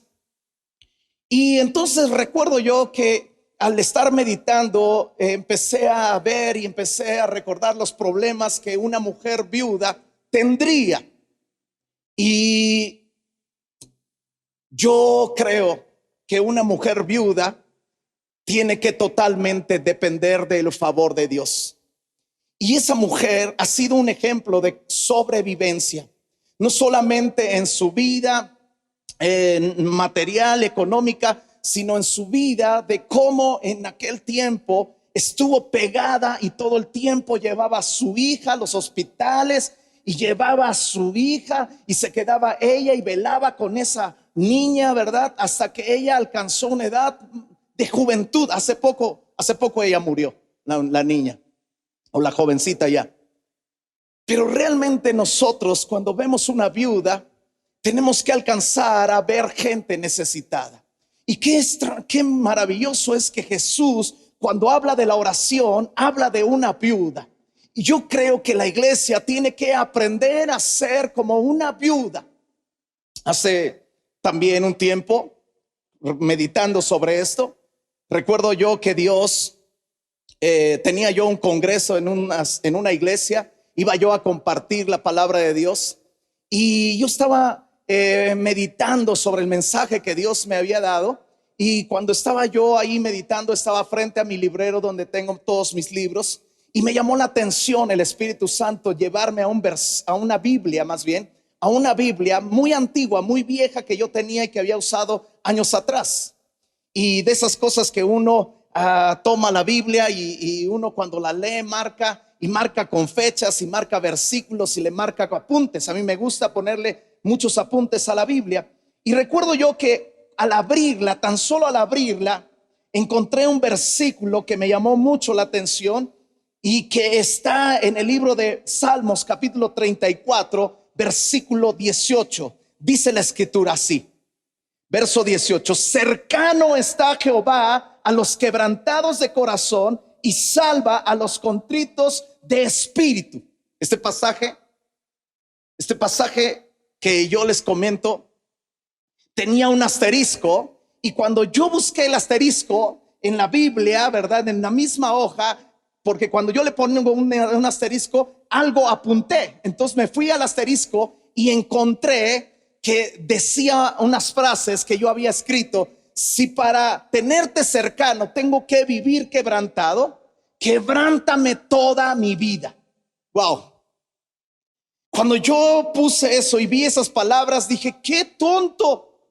Y entonces recuerdo yo que al estar meditando, empecé a ver y empecé a recordar los problemas que una mujer viuda tendría. Y yo creo que una mujer viuda tiene que totalmente depender del favor de Dios. Y esa mujer ha sido un ejemplo de sobrevivencia, no solamente en su vida material, económica, sino en su vida, de cómo en aquel tiempo estuvo pegada y todo el tiempo llevaba a su hija a los hospitales, y llevaba a su hija y se quedaba ella y velaba con esa niña, ¿verdad? Hasta que ella alcanzó una edad de juventud. Hace poco ella murió, la niña, o la jovencita ya. Pero realmente nosotros, cuando vemos una viuda, tenemos que alcanzar a ver gente necesitada. Y qué maravilloso es que Jesús, cuando habla de la oración, habla de una viuda. Y yo creo que la iglesia tiene que aprender a ser como una viuda. Hace también un tiempo, meditando sobre esto, recuerdo yo que Dios, tenía yo un congreso en una iglesia. Iba yo a compartir la palabra de Dios, y yo estaba meditando sobre el mensaje que Dios me había dado. Y cuando estaba yo ahí meditando, estaba frente a mi librero donde tengo todos mis libros, y me llamó la atención el Espíritu Santo llevarme a una Biblia, más bien a una Biblia muy antigua, muy vieja, que yo tenía y que había usado años atrás. Y de esas cosas que uno toma la Biblia y uno cuando la lee marca con fechas y marca versículos y le marca apuntes. A mí me gusta ponerle muchos apuntes a la Biblia. Y recuerdo yo que al abrirla, tan solo al abrirla, encontré un versículo que me llamó mucho la atención y que está en el libro de Salmos, capítulo 34, versículo 18. Dice la escritura así, verso 18: cercano está Jehová a los quebrantados de corazón y salva a los contritos de espíritu. Este pasaje que yo les comento tenía un asterisco, y cuando yo busqué el asterisco en la Biblia, ¿verdad?, en la misma hoja, porque cuando yo le pongo un asterisco, algo apunté. Entonces me fui al asterisco y encontré que decía unas frases que yo había escrito. Si para tenerte cercano tengo que vivir quebrantado, quebrántame toda mi vida. Wow. Cuando yo puse eso y vi esas palabras, dije, qué tonto.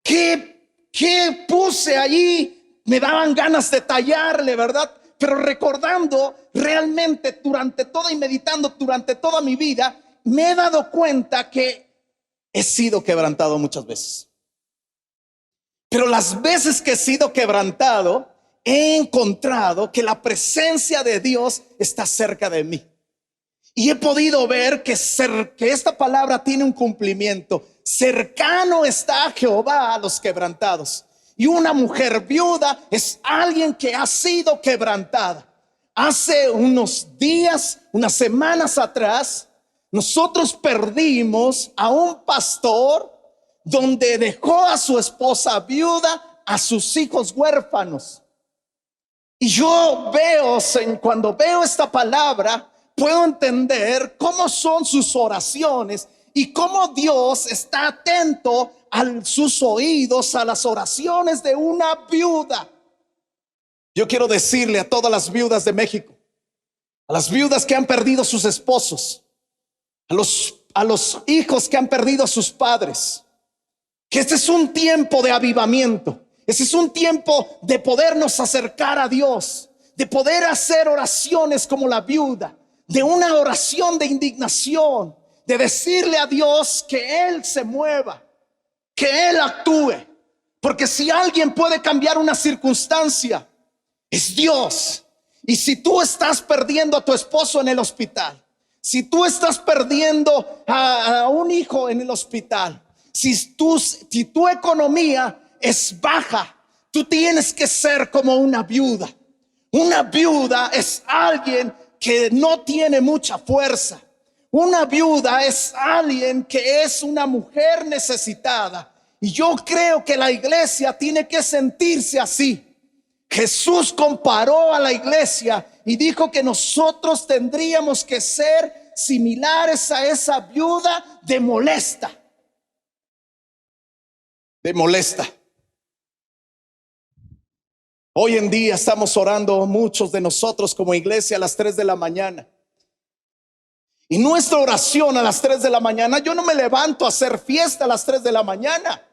¿Qué puse allí? Me daban ganas de tallarle, ¿verdad? Pero recordando realmente durante toda y meditando durante toda mi vida, me he dado cuenta que he sido quebrantado muchas veces. Pero las veces que he sido quebrantado, he encontrado que la presencia de Dios está cerca de mí. Y he podido ver que esta palabra tiene un cumplimiento. Cercano está Jehová a los quebrantados. Y una mujer viuda es alguien que ha sido quebrantada. Hace unos días, unas semanas atrás, nosotros perdimos a un pastor donde dejó a su esposa viuda, a sus hijos huérfanos. Y yo veo, cuando veo esta palabra, puedo entender cómo son sus oraciones y cómo Dios está atento a sus oídos a las oraciones de una viuda. Yo quiero decirle a todas las viudas de México, a las viudas que han perdido sus esposos, a los hijos que han perdido a sus padres, que este es un tiempo de avivamiento. Este es un tiempo de podernos acercar a Dios, de poder hacer oraciones como la viuda, de una oración de indignación, de decirle a Dios que Él se mueva, que Él actúe. Porque si alguien puede cambiar una circunstancia, es Dios. Y si tú estás perdiendo a tu esposo en el hospital, si tú estás perdiendo a un hijo en el hospital, si tu economía es baja, tú tienes que ser como una viuda. Una viuda es alguien que no tiene mucha fuerza. Una viuda es alguien que es una mujer necesitada. Y yo creo que la iglesia tiene que sentirse así. Jesús comparó a la iglesia y dijo que nosotros tendríamos que ser similares a esa viuda de molesta. Hoy en día estamos orando muchos de nosotros como iglesia a las 3 de la mañana. Y nuestra oración a las 3 de la mañana, yo no me levanto a hacer fiesta a las 3 de la mañana.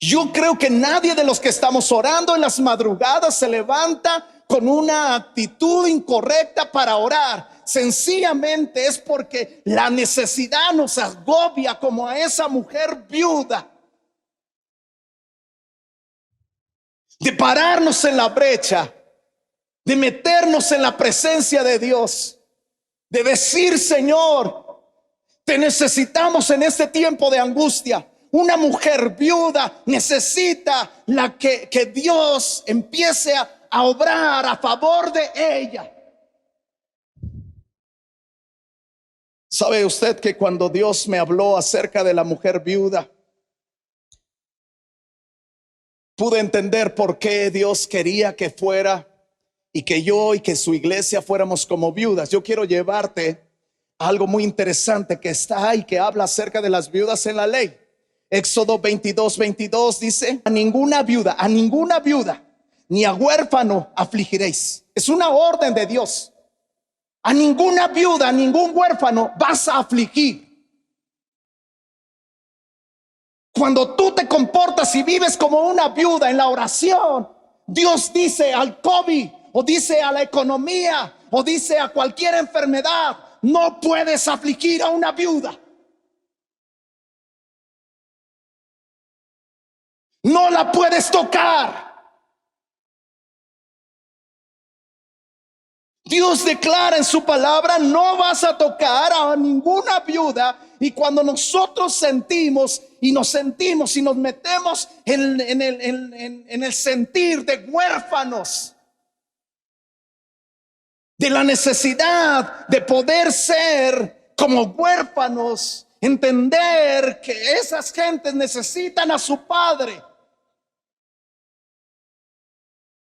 Yo creo que nadie de los que estamos orando en las madrugadas se levanta con una actitud incorrecta para orar. Sencillamente es porque la necesidad nos agobia como a esa mujer viuda, de pararnos en la brecha, de meternos en la presencia de Dios, de decir: Señor, te necesitamos en este tiempo de angustia. Una mujer viuda necesita que Dios empiece a obrar a favor de ella. ¿Sabe usted que cuando Dios me habló acerca de la mujer viuda, pude entender por qué Dios quería que fuera y que yo y que su iglesia fuéramos como viudas? Yo quiero llevarte a algo muy interesante que está ahí, que habla acerca de las viudas en la ley. Éxodo 22:22 dice: a ninguna viuda ni a huérfano afligiréis. Es una orden de Dios. A ninguna viuda, a ningún huérfano vas a afligir. Cuando tú te comportas y vives como una viuda en la oración, Dios dice al COVID, o dice a la economía, o dice a cualquier enfermedad: no puedes afligir a una viuda. No la puedes tocar. Dios declara en su palabra: no vas a tocar a ninguna viuda. Y cuando nosotros sentimos y nos metemos en el sentir de huérfanos, de la necesidad de poder ser como huérfanos, entender que esas gentes necesitan a su padre.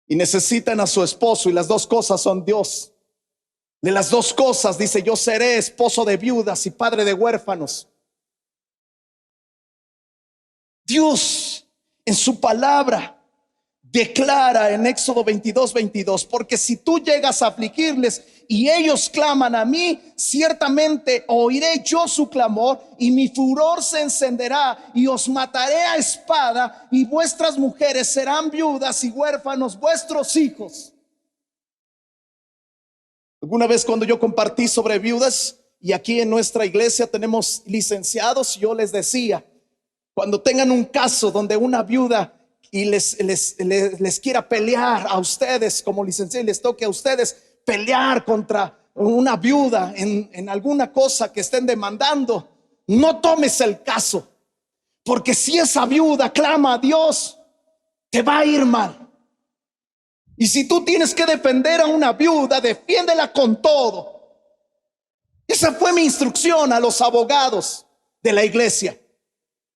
y necesitan a su esposo, y las dos cosas son Dios. De las dos cosas dice: yo seré esposo de viudas y padre de huérfanos. Dios en su palabra declara en Éxodo 22:22: porque si tú llegas a afligirles y ellos claman a mí, ciertamente oiré yo su clamor, y mi furor se encenderá, y os mataré a espada, y vuestras mujeres serán viudas y huérfanos vuestros hijos. Alguna vez cuando yo compartí sobre viudas, y aquí en nuestra iglesia tenemos licenciados, yo les decía: cuando tengan un caso donde una viuda y les quiera pelear a ustedes como licenciados, les toque a ustedes pelear contra una viuda en alguna cosa que estén demandando, no tomes el caso, porque si esa viuda clama a Dios, te va a ir mal. Y si tú tienes que defender a una viuda, defiéndela con todo. Esa fue mi instrucción a los abogados de la iglesia,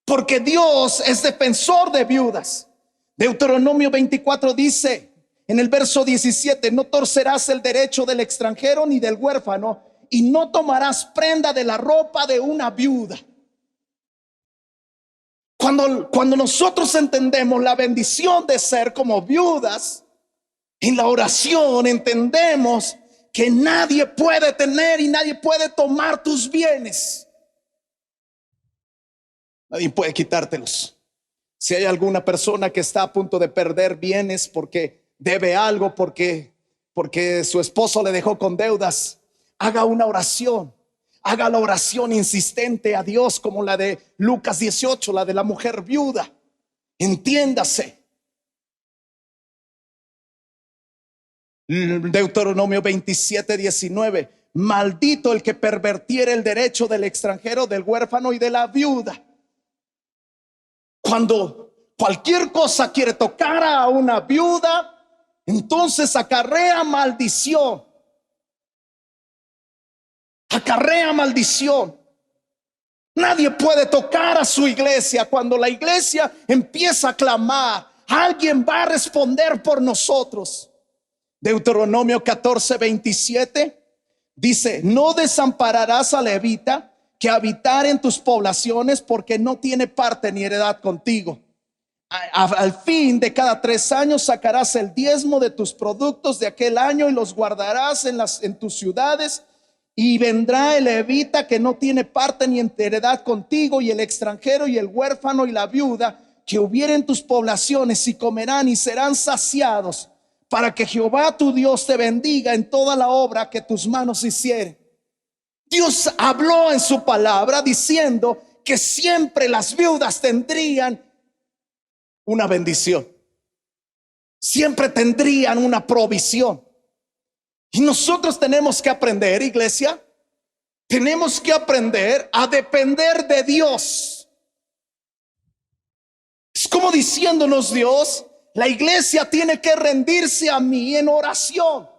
porque Dios es defensor de viudas. Deuteronomio 24 dice en el verso 17: no torcerás el derecho del extranjero ni del huérfano, y no tomarás prenda de la ropa de una viuda. Cuando nosotros entendemos la bendición de ser como viudas, en la oración entendemos que nadie puede tener y nadie puede tomar tus bienes. Nadie puede quitártelos. Si hay alguna persona que está a punto de perder bienes porque debe algo, porque su esposo le dejó con deudas, haga una oración. Haga la oración insistente a Dios, como la de Lucas 18, la de la mujer viuda. Entiéndase. Deuteronomio 27:19: maldito el que pervertiere el derecho del extranjero, del huérfano y de la viuda. Cuando cualquier cosa quiere tocar a una viuda, entonces acarrea maldición. Acarrea maldición. Nadie puede tocar a su iglesia. Cuando la iglesia empieza a clamar, alguien va a responder por nosotros. Deuteronomio 14:27 dice: no desampararás a levita que habitar en tus poblaciones, porque no tiene parte ni heredad contigo. Al fin de cada 3 años sacarás el diezmo de tus productos de aquel año y los guardarás en tus ciudades. Y vendrá el levita que no tiene parte ni heredad contigo, y el extranjero y el huérfano y la viuda que hubieren en tus poblaciones, y comerán y serán saciados, para que Jehová tu Dios te bendiga en toda la obra que tus manos hicieren. Dios habló en su palabra diciendo que siempre las viudas tendrían una bendición, siempre tendrían una provisión. Y nosotros tenemos que aprender, iglesia, tenemos que aprender a depender de Dios. Es como diciéndonos Dios: la iglesia tiene que rendirse a mí en oración,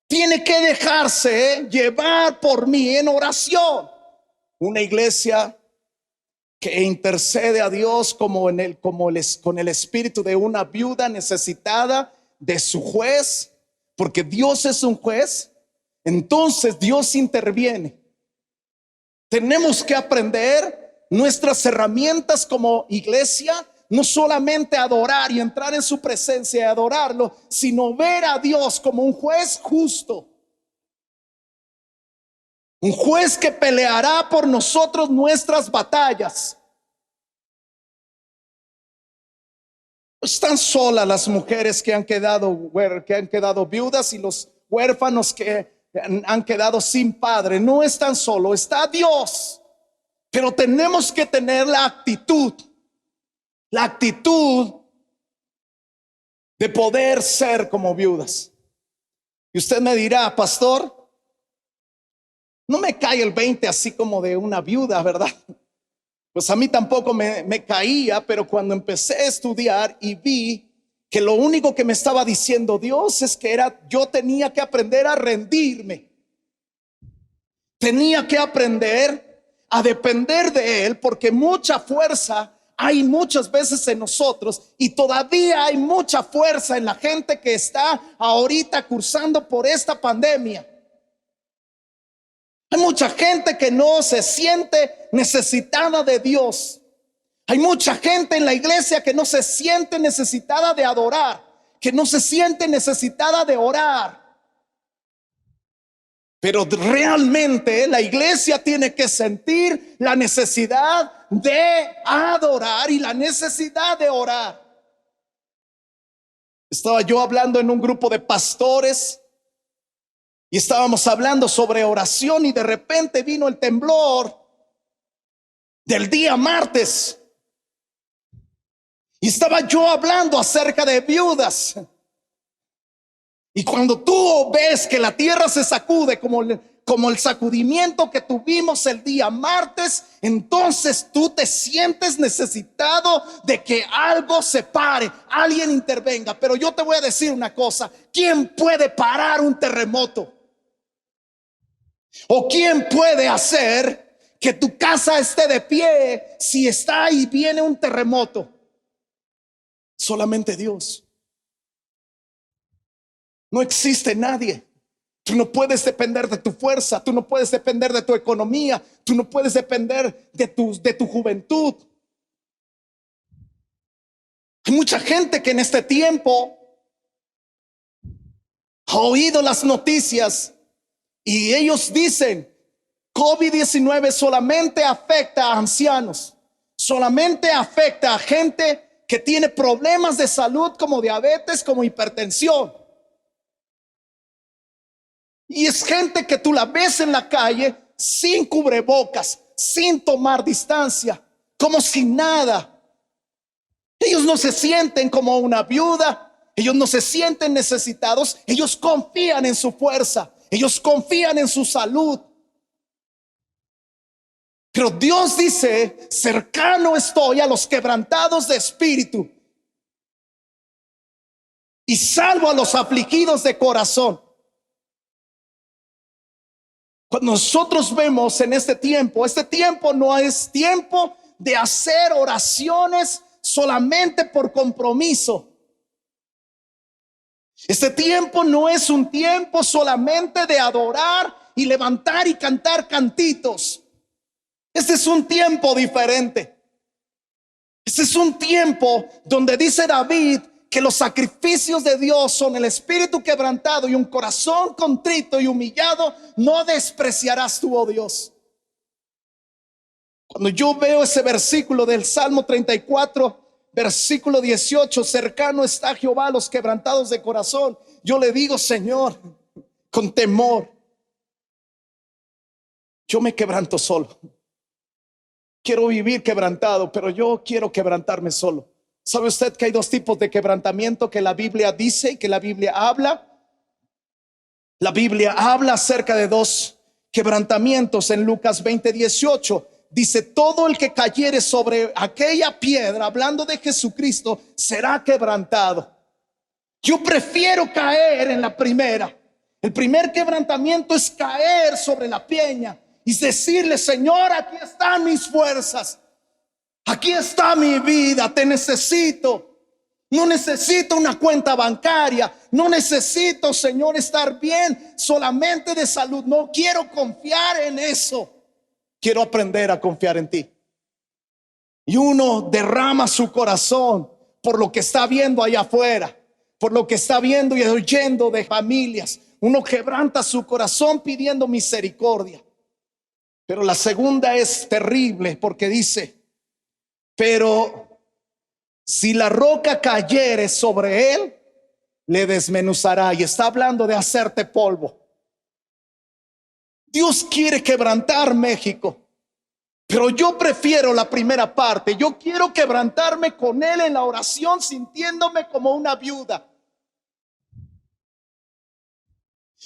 tiene que dejarse llevar por mí en oración. Una iglesia que intercede a Dios con el espíritu de una viuda necesitada de su juez, porque Dios es un juez. Entonces Dios interviene. Tenemos que aprender nuestras herramientas como iglesia, no solamente adorar y entrar en su presencia y adorarlo, sino ver a Dios como un juez justo, un juez que peleará por nosotros nuestras batallas. Están solas las mujeres que han quedado viudas, y los huérfanos que han quedado sin padre. No están solos, está Dios. Pero tenemos que tener la actitud de poder ser como viudas. Y usted me dirá: pastor, no me cae el 20 así como de una viuda, ¿verdad? Pues a mí tampoco me caía, pero cuando empecé a estudiar y vi que lo único que me estaba diciendo Dios es que yo tenía que aprender a rendirme, tenía que aprender a depender de Él, porque mucha fuerza hay muchas veces en nosotros y todavía hay mucha fuerza en la gente que está ahorita cursando por esta pandemia. Hay mucha gente que no se siente necesitada de Dios. Hay mucha gente en la iglesia que no se siente necesitada de adorar, que no se siente necesitada de orar. Pero realmente la iglesia tiene que sentir la necesidad de adorar y la necesidad de orar. Estaba yo hablando en un grupo de pastores y estábamos hablando sobre oración y de repente vino el temblor del día martes. Y estaba yo hablando acerca de viudas. Y cuando tú ves que la tierra se sacude como el sacudimiento que tuvimos el día martes, entonces tú te sientes necesitado de que algo se pare, alguien intervenga. Pero yo te voy a decir una cosa: ¿quién puede parar un terremoto? ¿O quién puede hacer que tu casa esté de pie si está y viene un terremoto? Solamente Dios. No existe nadie. Tú no puedes depender de tu fuerza, tú no puedes depender de tu economía, tú no puedes depender de tu juventud. Hay mucha gente que en este tiempo ha oído las noticias y ellos dicen: COVID-19 solamente afecta a ancianos, solamente afecta a gente que tiene problemas de salud como diabetes, como hipertensión. Y es gente que tú la ves en la calle sin cubrebocas, sin tomar distancia, como si nada. Ellos no se sienten como una viuda, ellos no se sienten necesitados, ellos confían en su fuerza, ellos confían en su salud. Pero Dios dice: cercano estoy a los quebrantados de espíritu y salvo a los afligidos de corazón. Cuando nosotros vemos en este tiempo no es tiempo de hacer oraciones solamente por compromiso. Este tiempo no es un tiempo solamente de adorar y levantar y cantar cantitos. Este es un tiempo diferente. Este es un tiempo donde dice David que los sacrificios de Dios son el espíritu quebrantado y un corazón contrito y humillado no despreciarás tú, oh Dios. Cuando yo veo ese versículo del Salmo 34, versículo 18, cercano está Jehová a los quebrantados de corazón, yo le digo: Señor, con temor, yo me quebranto solo. Quiero vivir quebrantado, pero yo quiero quebrantarme solo. ¿Sabe usted que hay dos tipos de quebrantamiento que la Biblia dice y que la Biblia habla? La Biblia habla acerca de dos quebrantamientos. En Lucas 20:18 dice: todo el que cayere sobre aquella piedra, hablando de Jesucristo, será quebrantado. Yo prefiero caer en la primera. El primer quebrantamiento es caer sobre la peña y decirle: Señor, aquí están mis fuerzas, aquí está mi vida, te necesito. No necesito una cuenta bancaria, no necesito, Señor, estar bien solamente de salud. No quiero confiar en eso, quiero aprender a confiar en ti. Y uno derrama su corazón por lo que está viendo allá afuera, por lo que está viendo y oyendo de familias. Uno quebranta su corazón pidiendo misericordia. Pero la segunda es terrible, porque dice: pero si la roca cayere sobre él, le desmenuzará. Y está hablando de hacerte polvo. Dios quiere quebrantar México, pero yo prefiero la primera parte. Yo quiero quebrantarme con él en la oración, sintiéndome como una viuda.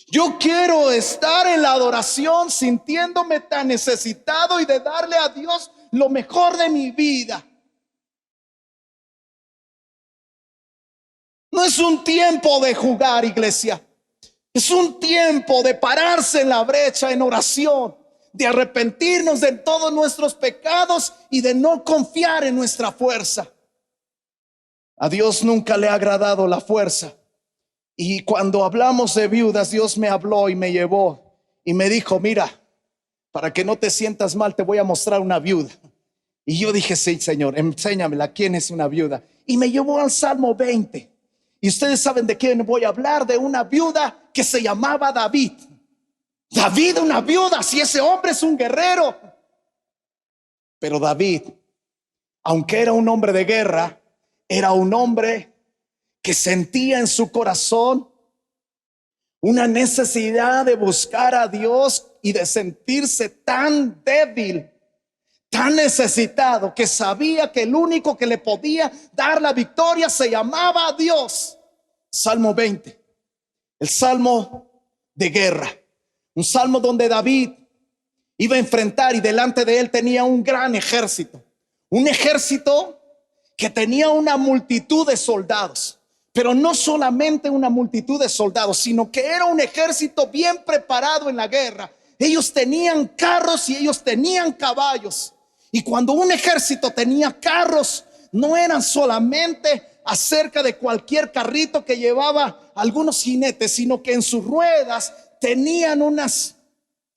Yo quiero estar en la adoración sintiéndome tan necesitado y de darle a Dios lo mejor de mi vida. No es un tiempo de jugar, iglesia. Es un tiempo de pararse en la brecha en oración, de arrepentirnos de todos nuestros pecados y de no confiar en nuestra fuerza. A Dios nunca le ha agradado la fuerza. Y cuando hablamos de viudas, Dios me habló y me llevó y me dijo: mira, para que no te sientas mal, te voy a mostrar una viuda. Y yo dije: sí, Señor, enséñamela, ¿quién es una viuda? Y me llevó al Salmo 20. Y ustedes saben de quién voy a hablar: de una viuda que se llamaba David. David, una viuda, si ese hombre es un guerrero. Pero David, aunque era un hombre de guerra, era un hombre que sentía en su corazón una necesidad de buscar a Dios y de sentirse tan débil, tan necesitado, que sabía que el único que le podía dar la victoria se llamaba Dios. Salmo 20, el salmo de guerra, un salmo donde David iba a enfrentar, y delante de él tenía un gran ejército, un ejército que tenía una multitud de soldados. Pero no solamente una multitud de soldados, sino que era un ejército bien preparado en la guerra. Ellos tenían carros y ellos tenían caballos. Y cuando un ejército tenía carros, no eran solamente acerca de cualquier carrito que llevaba algunos jinetes, sino que en sus ruedas tenían unas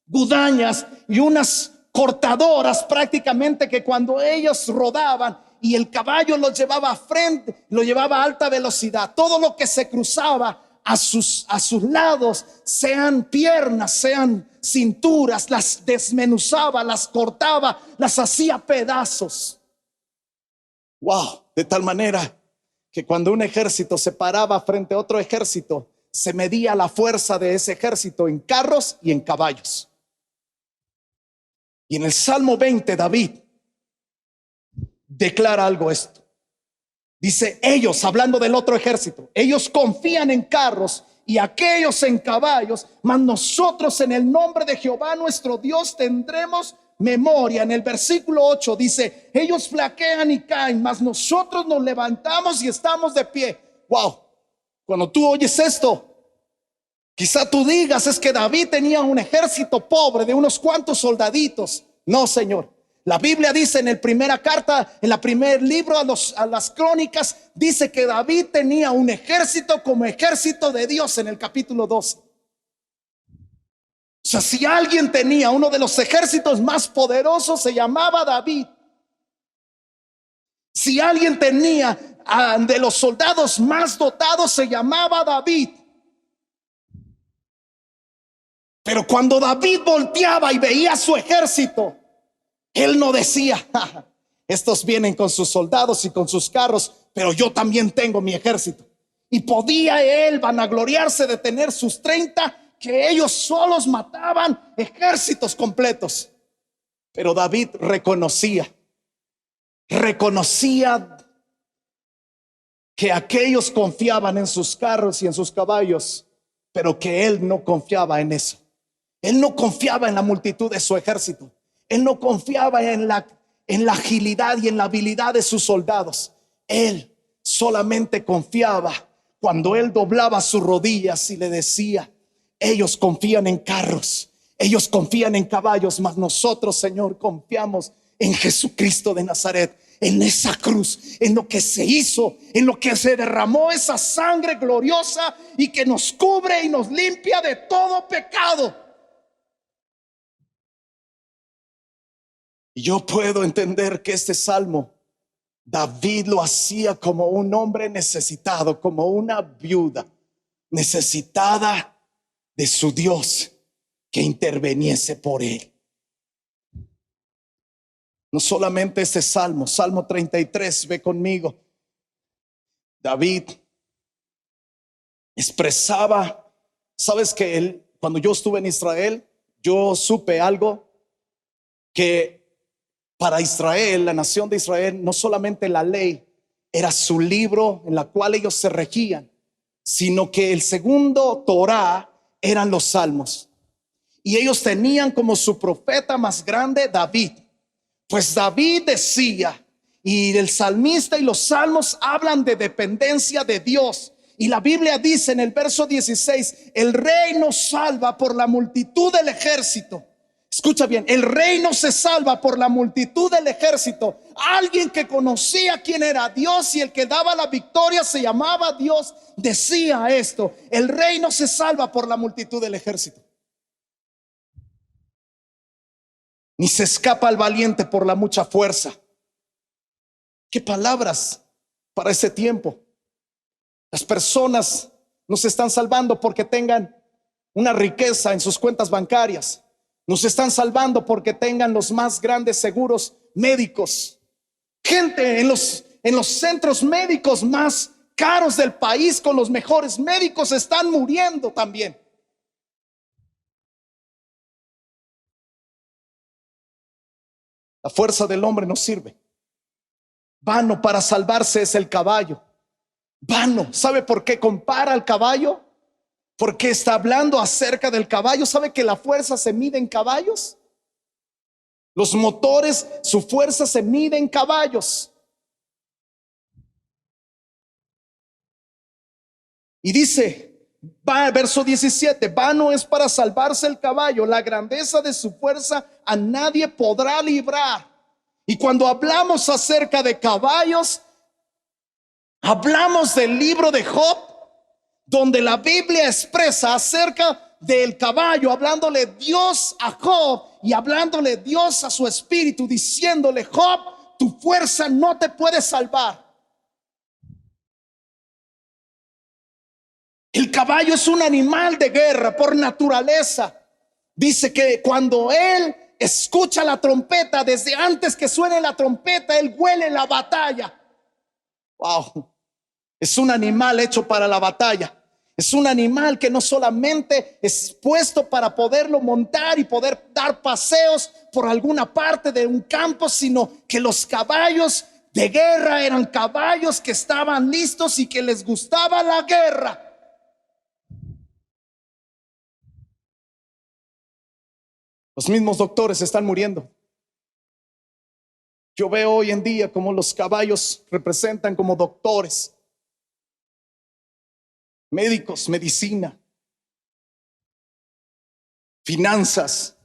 gudañas y unas cortadoras, prácticamente, que cuando ellos rodaban y el caballo los llevaba a frente, lo llevaba a alta velocidad, todo lo que se cruzaba a sus lados, sean piernas, sean cinturas, las desmenuzaba, las cortaba, las hacía pedazos. Wow, de tal manera que cuando un ejército se paraba frente a otro ejército, se medía la fuerza de ese ejército en carros y en caballos. Y en el Salmo 20, David declara algo esto. Dice: ellos, hablando del otro ejército, ellos confían en carros y aquellos en caballos, mas nosotros en el nombre de Jehová nuestro Dios tendremos memoria. En el versículo 8 dice: ellos flaquean y caen, mas nosotros nos levantamos y estamos de pie. Wow, cuando tú oyes esto, quizá tú digas: es que David tenía un ejército pobre de unos cuantos soldaditos. No, Señor. La Biblia dice en la primera carta, en el primer libro a las crónicas, dice que David tenía un ejército como ejército de Dios en el capítulo 12. O sea, si alguien tenía uno de los ejércitos más poderosos, se llamaba David. Si alguien tenía de los soldados más dotados, se llamaba David. Pero cuando David volteaba y veía su ejército, él no decía: estos vienen con sus soldados y con sus carros, pero yo también tengo mi ejército. Y podía él vanagloriarse de tener sus 30, que ellos solos mataban ejércitos completos. Pero David reconocía que aquellos confiaban en sus carros y en sus caballos, pero que él no confiaba en eso. Él no confiaba en la multitud de su ejército. Él no confiaba en la agilidad y en la habilidad de sus soldados. Él solamente confiaba cuando él doblaba sus rodillas y le decía: ellos confían en carros, ellos confían en caballos, mas nosotros, Señor, confiamos en Jesucristo de Nazaret, en esa cruz, en lo que se hizo, en lo que se derramó, esa sangre gloriosa y que nos cubre y nos limpia de todo pecado. Y yo puedo entender que este salmo David lo hacía como un hombre necesitado, como una viuda necesitada de su Dios que interviniese por él. No solamente este salmo, Salmo 33, ve conmigo. David expresaba, sabes que cuando yo estuve en Israel, yo supe algo, que para Israel, la nación de Israel, no solamente la ley era su libro en la cual ellos se regían, sino que el segundo Torá eran los salmos. Y ellos tenían como su profeta más grande David. Pues David decía, y el salmista y los salmos hablan de dependencia de Dios. Y la Biblia dice en el verso 16: el rey nos salva por la multitud del ejército. Escucha bien, el rey no se salva por la multitud del ejército. Alguien que conocía quién era Dios y el que daba la victoria se llamaba Dios, decía esto: el rey no se salva por la multitud del ejército, ni se escapa al valiente por la mucha fuerza. Qué palabras para ese tiempo. Las personas no se están salvando porque tengan una riqueza en sus cuentas bancarias. Nos están salvando porque tengan los más grandes seguros médicos. Gente en los centros médicos más caros del país, con los mejores médicos, están muriendo también. La fuerza del hombre no sirve. Vano para salvarse es el caballo. Vano. ¿Sabe por qué compara al caballo? Porque está hablando acerca del caballo. ¿Sabe que la fuerza se mide en caballos? Los motores, su fuerza se mide en caballos. Y dice, verso 17: vano es para salvarse el caballo, la grandeza de su fuerza a nadie podrá librar. Y cuando hablamos acerca de caballos, hablamos del libro de Job, donde la Biblia expresa acerca del caballo, hablándole Dios a Job y hablándole Dios a su espíritu, diciéndole: Job, tu fuerza no te puede salvar. El caballo es un animal de guerra por naturaleza. Dice que cuando él escucha la trompeta, desde antes que suene la trompeta, él huele la batalla. Wow. Es un animal hecho para la batalla. Es un animal que no solamente es puesto para poderlo montar y poder dar paseos por alguna parte de un campo, sino que los caballos de guerra eran caballos que estaban listos y que les gustaba la guerra. Los mismos doctores están muriendo. Yo veo hoy en día como los caballos representan como doctores, médicos, medicina, finanzas,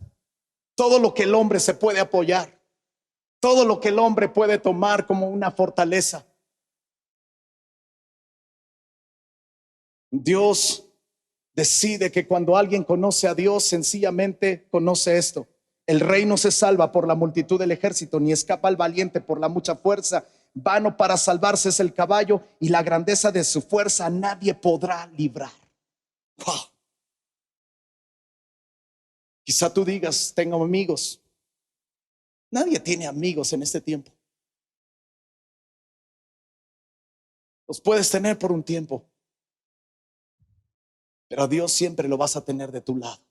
todo lo que el hombre se puede apoyar, todo lo que el hombre puede tomar como una fortaleza. Dios decide que cuando alguien conoce a Dios, sencillamente conoce esto: el rey no se salva por la multitud del ejército, ni escapa al valiente por la mucha fuerza. Vano para salvarse es el caballo, y la grandeza de su fuerza nadie podrá librar. Wow. Quizá tú digas: tengo amigos. Nadie tiene amigos en este tiempo. Los puedes tener por un tiempo, pero a Dios siempre lo vas a tener de tu lado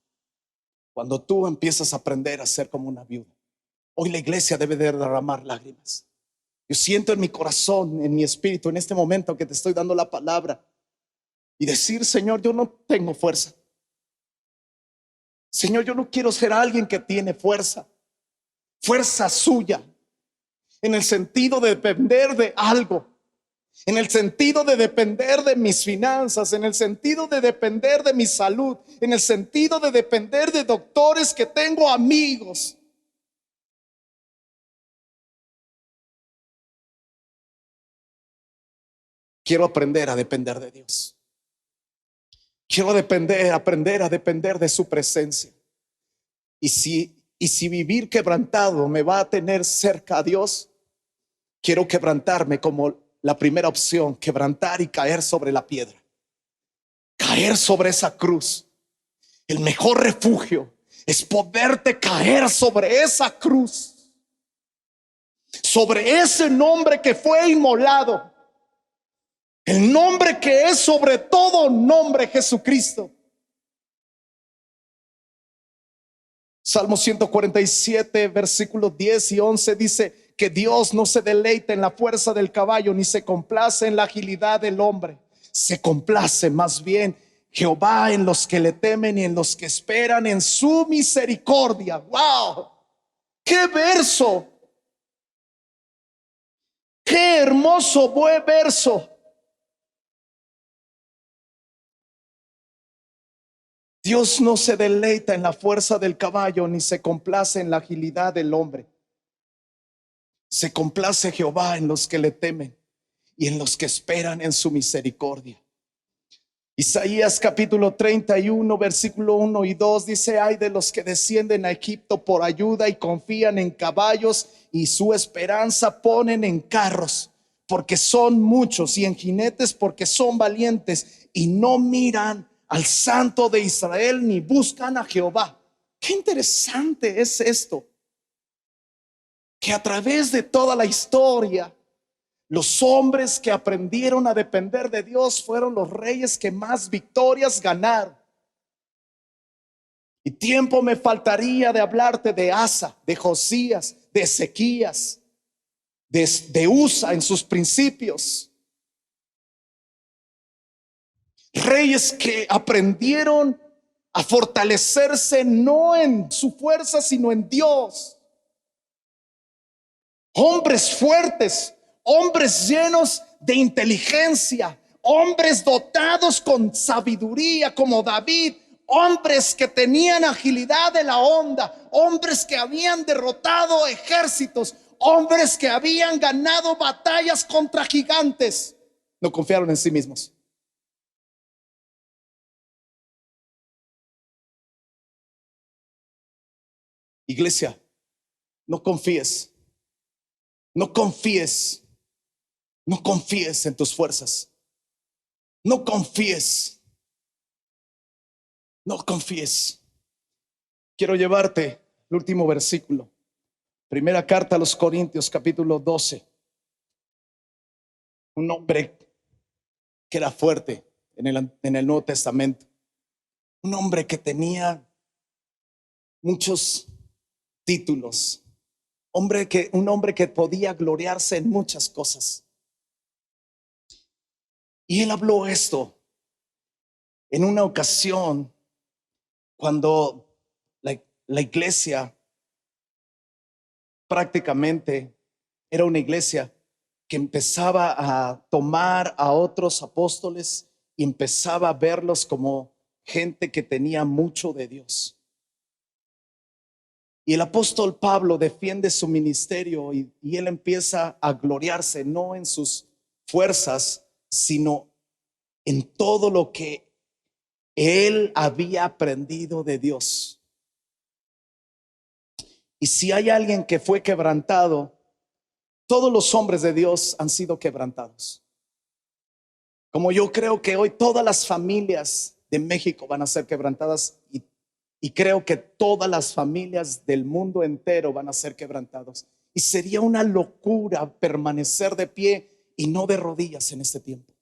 cuando tú empiezas a aprender a ser como una viuda. Hoy la iglesia debe de derramar lágrimas. Yo siento en mi corazón, en mi espíritu, en este momento que te estoy dando la palabra, y decir: Señor, yo no tengo fuerza. Señor, yo no quiero ser alguien que tiene fuerza suya, en el sentido de depender de algo, en el sentido de depender de mis finanzas, en el sentido de depender de mi salud, en el sentido de depender de doctores que tengo amigos. Quiero aprender a depender de Dios. Quiero aprender a depender de su presencia. Y si vivir quebrantado me va a tener cerca a Dios, quiero quebrantarme como la primera opción: quebrantar y caer sobre la piedra, caer sobre esa cruz. El mejor refugio es poderte caer sobre esa cruz, sobre ese nombre que fue inmolado, el nombre que es sobre todo nombre, Jesucristo. Salmo 147, versículos 10 y 11 dice que Dios no se deleita en la fuerza del caballo, ni se complace en la agilidad del hombre. Se complace más bien Jehová en los que le temen y en los que esperan en su misericordia. ¡Wow! ¡Qué verso! ¡Qué hermoso buen verso! Dios no se deleita en la fuerza del caballo, ni se complace en la agilidad del hombre. Se complace Jehová en los que le temen y en los que esperan en su misericordia. Isaías capítulo 31, versículo 1 y 2 dice: ay de los que descienden a Egipto por ayuda y confían en caballos y su esperanza ponen en carros, porque son muchos, y en jinetes, porque son valientes, y no miran al Santo de Israel ni buscan a Jehová. Qué interesante es esto, que a través de toda la historia, los hombres que aprendieron a depender de Dios fueron los reyes que más victorias ganaron. Y tiempo me faltaría de hablarte de Asa, de Josías, de Ezequías, de Usa en sus principios. Reyes que aprendieron a fortalecerse no en su fuerza, sino en Dios. Hombres fuertes, hombres llenos de inteligencia, hombres dotados con sabiduría como David, hombres que tenían agilidad de la onda, hombres que habían derrotado ejércitos, hombres que habían ganado batallas contra gigantes. No confiaron en sí mismos. Iglesia, no confíes. No confíes. No confíes en tus fuerzas. No confíes. No confíes. Quiero llevarte al último versículo. Primera carta a los Corintios, capítulo 12. Un hombre que era fuerte en el Nuevo Testamento. Un hombre que tenía muchos títulos. Un hombre que podía gloriarse en muchas cosas. Y él habló esto en una ocasión cuando la iglesia prácticamente era una iglesia que empezaba a tomar a otros apóstoles y empezaba a verlos como gente que tenía mucho de Dios. Y el apóstol Pablo defiende su ministerio y él empieza a gloriarse no en sus fuerzas, sino en todo lo que él había aprendido de Dios. Y si hay alguien que fue quebrantado, todos los hombres de Dios han sido quebrantados. Como yo creo que hoy todas las familias de México van a ser quebrantadas, y creo que todas las familias del mundo entero van a ser quebrantados. Y sería una locura permanecer de pie y no de rodillas en este tiempo.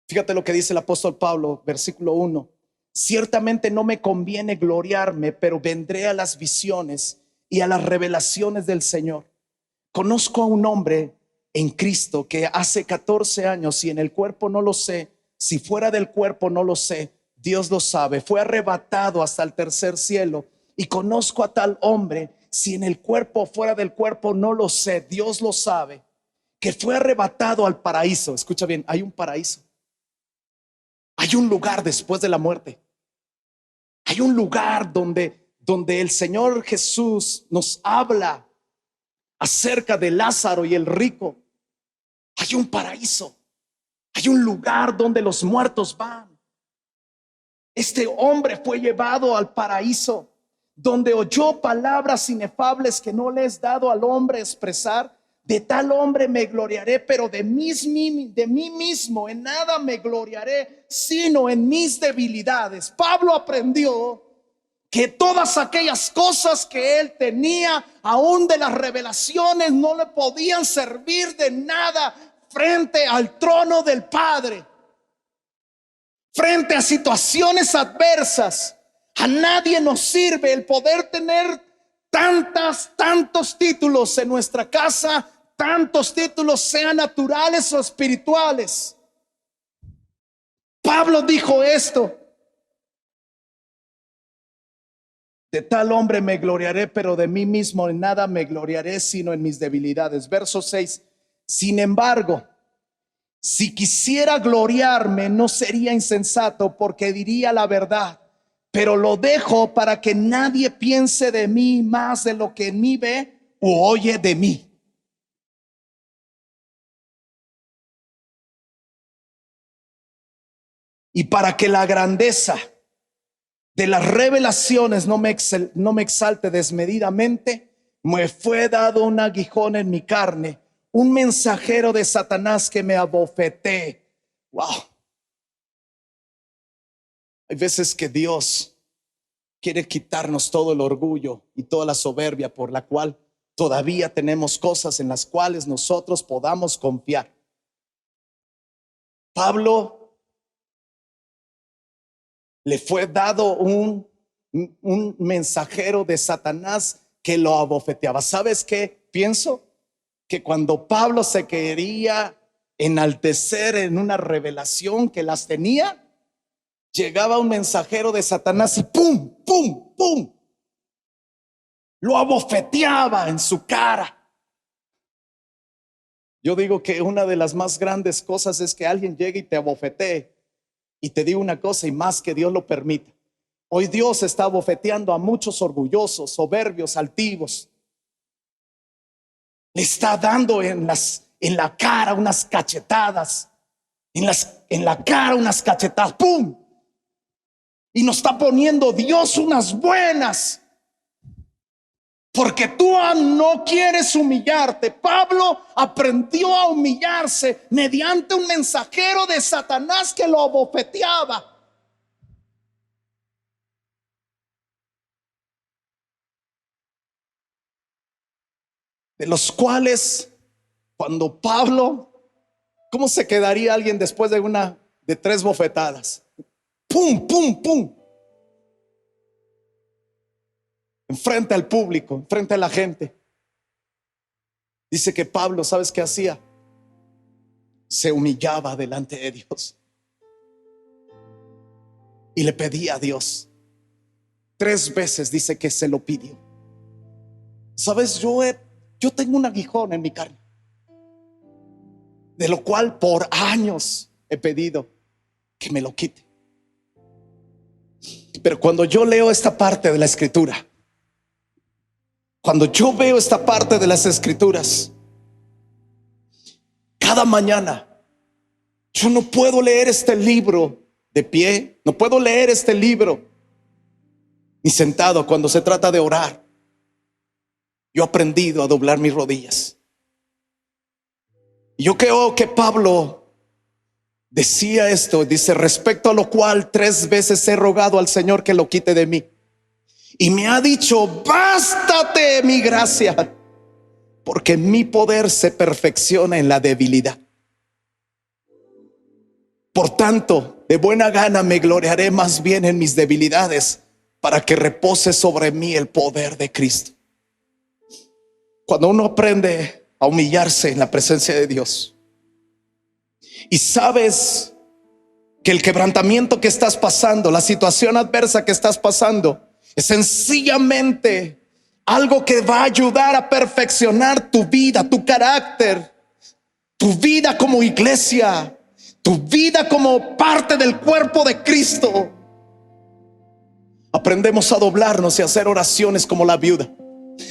Fíjate lo que dice el apóstol Pablo, versículo 1. Ciertamente no me conviene gloriarme, pero vendré a las visiones y a las revelaciones del Señor. Conozco a un hombre en Cristo que hace 14 años, si en el cuerpo no lo sé, si fuera del cuerpo no lo sé, Dios lo sabe, fue arrebatado hasta el tercer cielo. Y conozco a tal hombre, si en el cuerpo o fuera del cuerpo no lo sé, Dios lo sabe, que fue arrebatado al paraíso. Escucha bien, hay un paraíso. Hay un lugar después de la muerte. Hay un lugar donde el Señor Jesús nos habla acerca de Lázaro y el rico. Hay un paraíso. Hay un lugar donde los muertos van. Este hombre fue llevado al paraíso, donde oyó palabras inefables que no le es dado al hombre expresar. De tal hombre me gloriaré, pero de mí mismo en nada me gloriaré, sino en mis debilidades. Pablo aprendió que todas aquellas cosas que él tenía, aún de las revelaciones, no le podían servir de nada frente al trono del Padre. Frente a situaciones adversas, a nadie nos sirve el poder tener tantos títulos en nuestra casa, tantos títulos, sean naturales o espirituales. Pablo dijo esto: de tal hombre me gloriaré, pero de mí mismo en nada me gloriaré, sino en mis debilidades. Verso 6. Sin embargo, si quisiera gloriarme, no sería insensato, porque diría la verdad. pero lo dejo para que nadie piense de mí más de lo que en mí ve u oye de mí. Y para que la grandeza de las revelaciones no me exalte desmedidamente, me fue dado un aguijón en mi carne, un mensajero de Satanás que me abofetee. Wow. Hay veces que Dios quiere quitarnos todo el orgullo y toda la soberbia por la cual todavía tenemos cosas en las cuales nosotros podamos confiar. Pablo le fue dado un mensajero de Satanás que lo abofeteaba. ¿Sabes qué? Pienso que cuando Pablo se quería enaltecer en una revelación que las tenía, llegaba un mensajero de Satanás y pum, pum, pum, lo abofeteaba en su cara. Yo digo que una de las más grandes cosas es que alguien llegue y te abofetee. Y te digo una cosa, y más que Dios lo permita. Hoy Dios está abofeteando a muchos orgullosos, soberbios, altivos. Le está dando en la cara unas cachetadas. En la cara unas cachetadas. ¡Pum! Y nos está poniendo Dios unas buenas. Porque tú no quieres humillarte. Pablo aprendió a humillarse mediante un mensajero de Satanás que lo abofeteaba. De los cuales, cuando Pablo, ¿cómo se quedaría alguien después de 3 bofetadas? Pum, pum, pum. Enfrente al público, enfrente a la gente. Dice que Pablo, ¿sabes qué hacía? Se humillaba delante de Dios y le pedía a Dios. 3 veces dice que se lo pidió. ¿Sabes? Yo tengo un aguijón en mi carne, de lo cual por años he pedido que me lo quite. Pero cuando yo leo esta parte de la escritura, cuando yo veo esta parte de las escrituras, cada mañana yo no puedo leer este libro de pie, no puedo leer este libro ni sentado. Cuando se trata de orar, yo he aprendido a doblar mis rodillas. Yo creo que Pablo decía esto, dice: respecto a lo cual 3 veces he rogado al Señor que lo quite de mí, y me ha dicho: bástate mi gracia, porque mi poder se perfecciona en la debilidad. Por tanto, de buena gana me gloriaré más bien en mis debilidades, para que repose sobre mí el poder de Cristo. Cuando uno aprende a humillarse en la presencia de Dios y sabes que el quebrantamiento que estás pasando, la situación adversa que estás pasando, es sencillamente algo que va a ayudar a perfeccionar tu vida, tu carácter, tu vida como iglesia, tu vida como parte del cuerpo de Cristo. Aprendemos a doblarnos y a hacer oraciones como la viuda.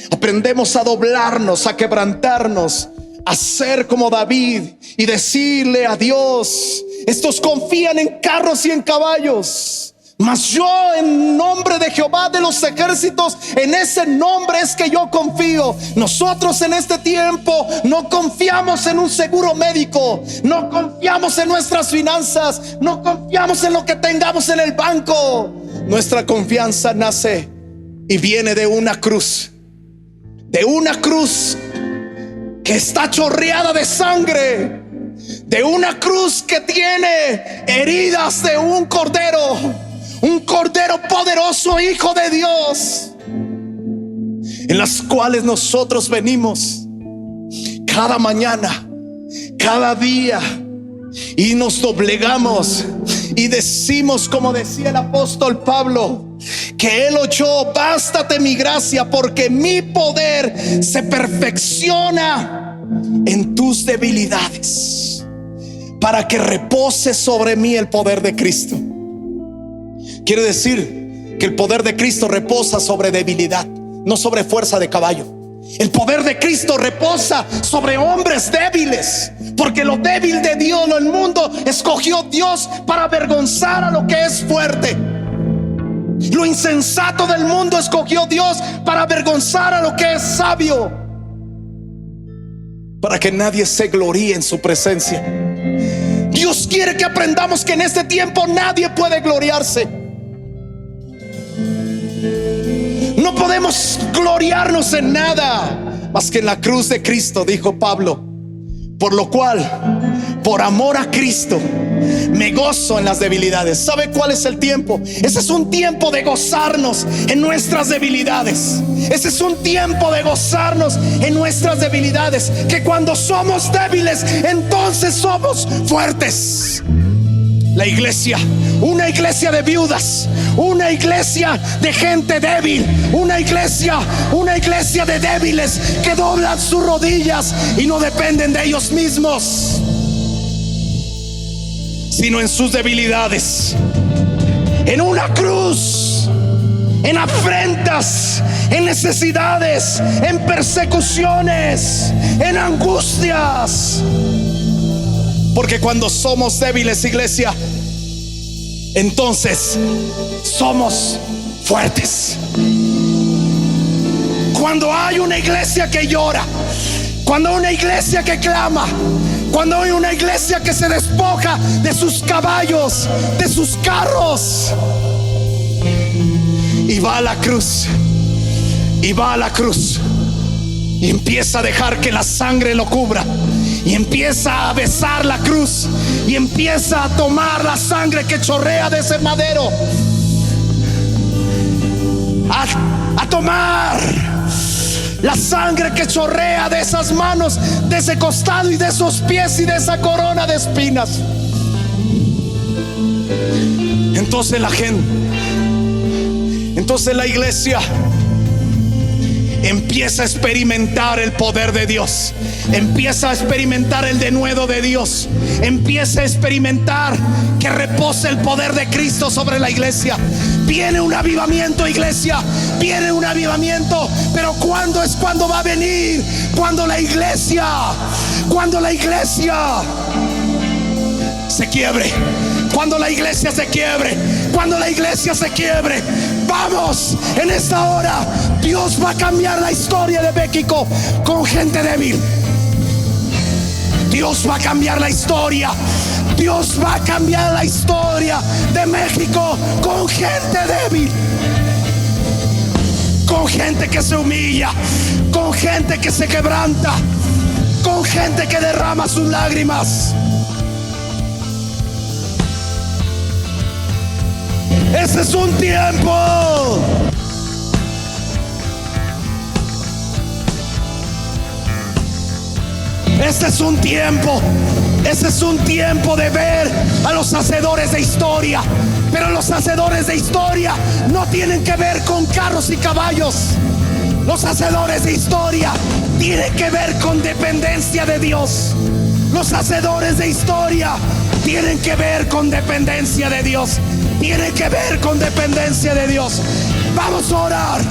Aprendemos a doblarnos, a quebrantarnos, a ser como David y decirle a Dios: estos confían en carros y en caballos, mas yo, en nombre de Jehová de los ejércitos, en ese nombre es que yo confío. Nosotros en este tiempo no confiamos en un seguro médico, no confiamos en nuestras finanzas, no confiamos en lo que tengamos en el banco. Nuestra confianza nace y viene de una cruz, que está chorreada de sangre, de una cruz que tiene heridas de un cordero poderoso, hijo de Dios, en las cuales nosotros venimos cada mañana, cada día, y nos doblegamos y decimos, como decía el apóstol Pablo, que él oyó: bástate mi gracia, porque mi poder se perfecciona en tus debilidades, para que repose sobre mí el poder de Cristo. Quiere decir que el poder de Cristo reposa sobre debilidad, no sobre fuerza de caballo. El poder de Cristo reposa sobre hombres débiles, porque lo débil de Dios, el mundo escogió Dios para avergonzar a lo que es fuerte. Lo insensato del mundo escogió Dios para avergonzar a lo que es sabio, para que nadie se gloríe en su presencia. Dios quiere que aprendamos que en este tiempo nadie puede gloriarse. No podemos gloriarnos en nada más que en la cruz de Cristo, dijo Pablo. Por lo cual, por amor a Cristo, me gozo en las debilidades. ¿Sabe cuál es el tiempo? Ese es un tiempo de gozarnos en nuestras debilidades. Ese es un tiempo de gozarnos en nuestras debilidades. Que cuando somos débiles, entonces somos fuertes. La iglesia, una iglesia de viudas, una iglesia de gente débil, una iglesia de débiles que doblan sus rodillas y no dependen de ellos mismos, sino en sus debilidades, en una cruz, en afrentas, en necesidades, en persecuciones, en angustias. Porque cuando somos débiles, iglesia, entonces somos fuertes. Cuando hay una iglesia que llora, cuando hay una iglesia que clama, cuando hay una iglesia que se despoja de sus caballos, de sus carros, y va a la cruz, y va a la cruz, y empieza a dejar que la sangre lo cubra, y empieza a besar la cruz, y empieza a tomar la sangre que chorrea de ese madero, a tomar la sangre que chorrea de esas manos, de ese costado y de esos pies y de esa corona de espinas. Entonces la gente, entonces la iglesia empieza a experimentar el poder de Dios, empieza a experimentar el denuedo de Dios, empieza a experimentar que reposa el poder de Cristo sobre la iglesia. Viene un avivamiento, iglesia, viene un avivamiento. Pero ¿cuándo es cuando va a venir? Cuando la iglesia se quiebre, cuando la iglesia se quiebre, cuando la iglesia se quiebre. Vamos, en esta hora Dios va a cambiar la historia de México con gente débil. Dios va a cambiar la historia. Dios va a cambiar la historia de México con gente débil, con gente que se humilla, con gente que se quebranta, con gente que derrama sus lágrimas. Ese es un tiempo. Este es un tiempo. Ese es un tiempo de ver a los hacedores de historia. Pero los hacedores de historia no tienen que ver con carros y caballos. Los hacedores de historia tienen que ver con dependencia de Dios. Los hacedores de historia tienen que ver con dependencia de Dios. Tienen que ver con dependencia de Dios. Vamos a orar.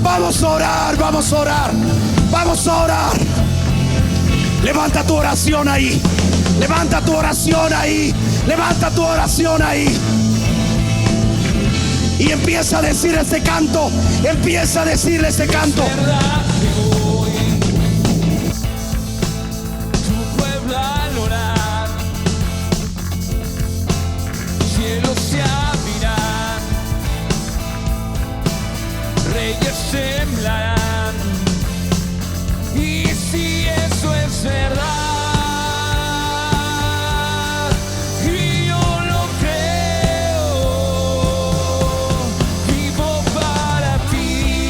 Vamos a orar. Vamos a orar. Vamos a orar. Levanta tu oración ahí. Levanta tu oración ahí. Levanta tu oración ahí. Y empieza a decir este canto. Empieza a decirle este canto.
Tu pueblo al orar, cielos se abrirán, reyes temblarán. Y si eso es verdad, y yo lo creo, vivo para ti.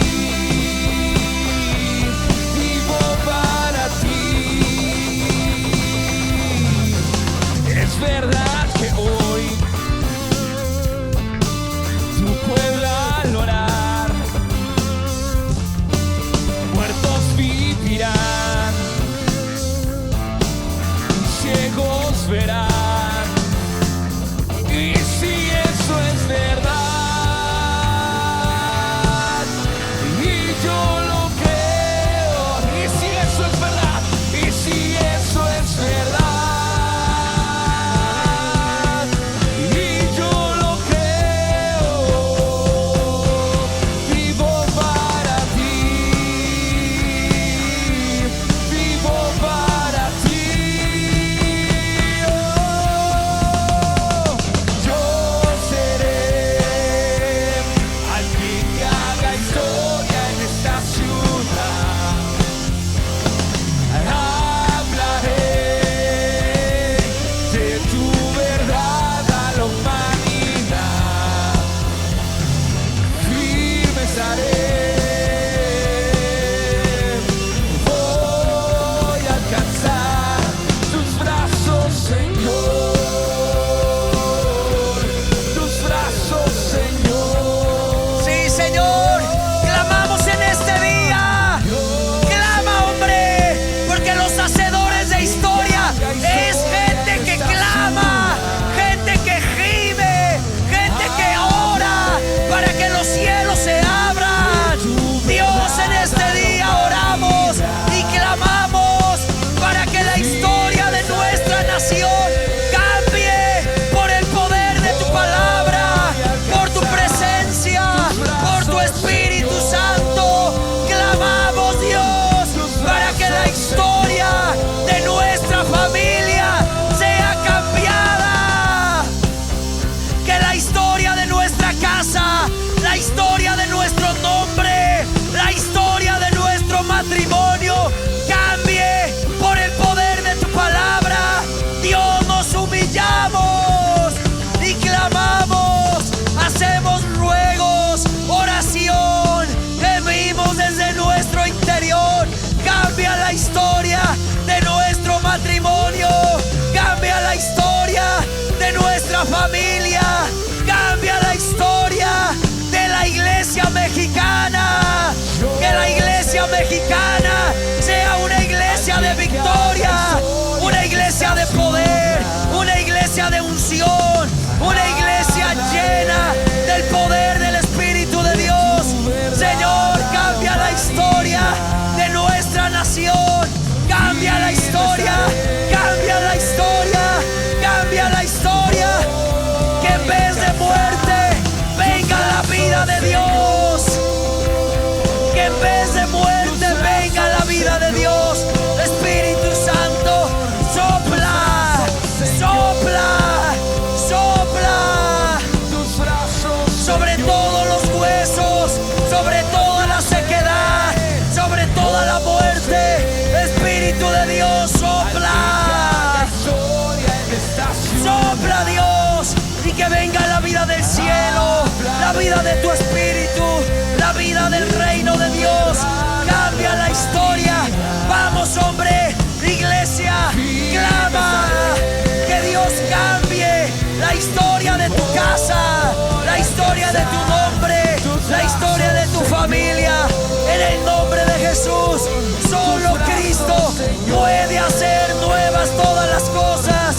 la iglesia mexicana, que la iglesia mexicana sea una iglesia de victoria, una iglesia de poder, una iglesia de unción, una iglesia llena del poder del Espíritu de Dios. Señor, cambia la historia de nuestra nación, cambia la historia, cambia la historia, cambia la historia, que en vez de muerte venga la vida de Dios, que en vez de muerte venga la vida de Dios. Espíritu Santo, sopla, sopla, sopla sobre todos los huesos, sobre toda la sequedad, sobre toda la muerte. Espíritu de Dios, sopla, sopla Dios, y que venga la vida del cielo, la vida de tu Espíritu, la vida del reino de Dios. Cambia la historia. Vamos, hombre, iglesia, clama que Dios cambie la historia de tu casa, la historia de tu nombre, la historia de tu familia. En el nombre de Jesús, solo Cristo puede hacer nuevas todas las cosas.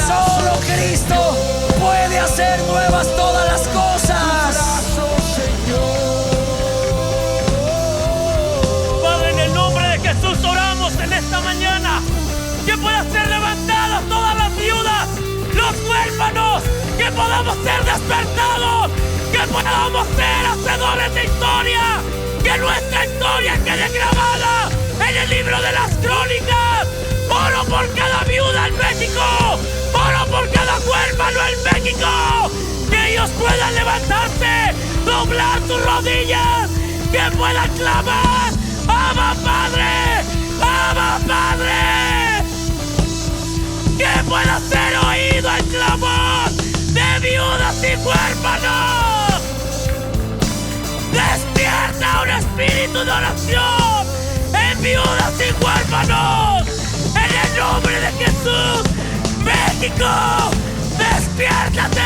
Solo Cristo puede hacer nuevas todas las cosas.
Padre, en el nombre de Jesús oramos en esta mañana que puedan ser levantadas todas las viudas, los huérfanos, que podamos ser despertados, que podamos ser hacedores de historia, que nuestra historia quede grabada en el libro de las crónicas. Oro por cada viuda en México, oro por cada huérfano en México, que ellos puedan levantarse, doblar sus rodillas, que puedan clamar: Abba Padre, Abba Padre. Que pueda ser oído el clamor de viudas y huérfanos. Despierta un espíritu de oración en viudas y huérfanos. En el nombre de Jesús, México, despiértate.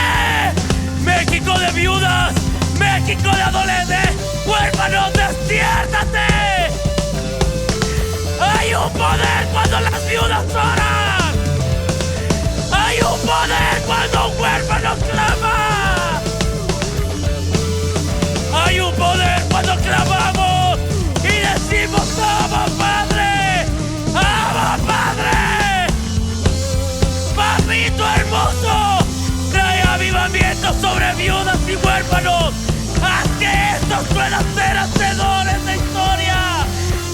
México de viudas, México de adolescentes, huérfanos, despiértate. Hay un poder cuando las viudas oran. Hay un poder cuando un huérfano clama. Hay un poder cuando clamamos y decimos: Abba Padre, Abba Padre. Papito hermoso, trae avivamiento sobre viudas y huérfanos. Haz que estos puedan ser hacedores de historia,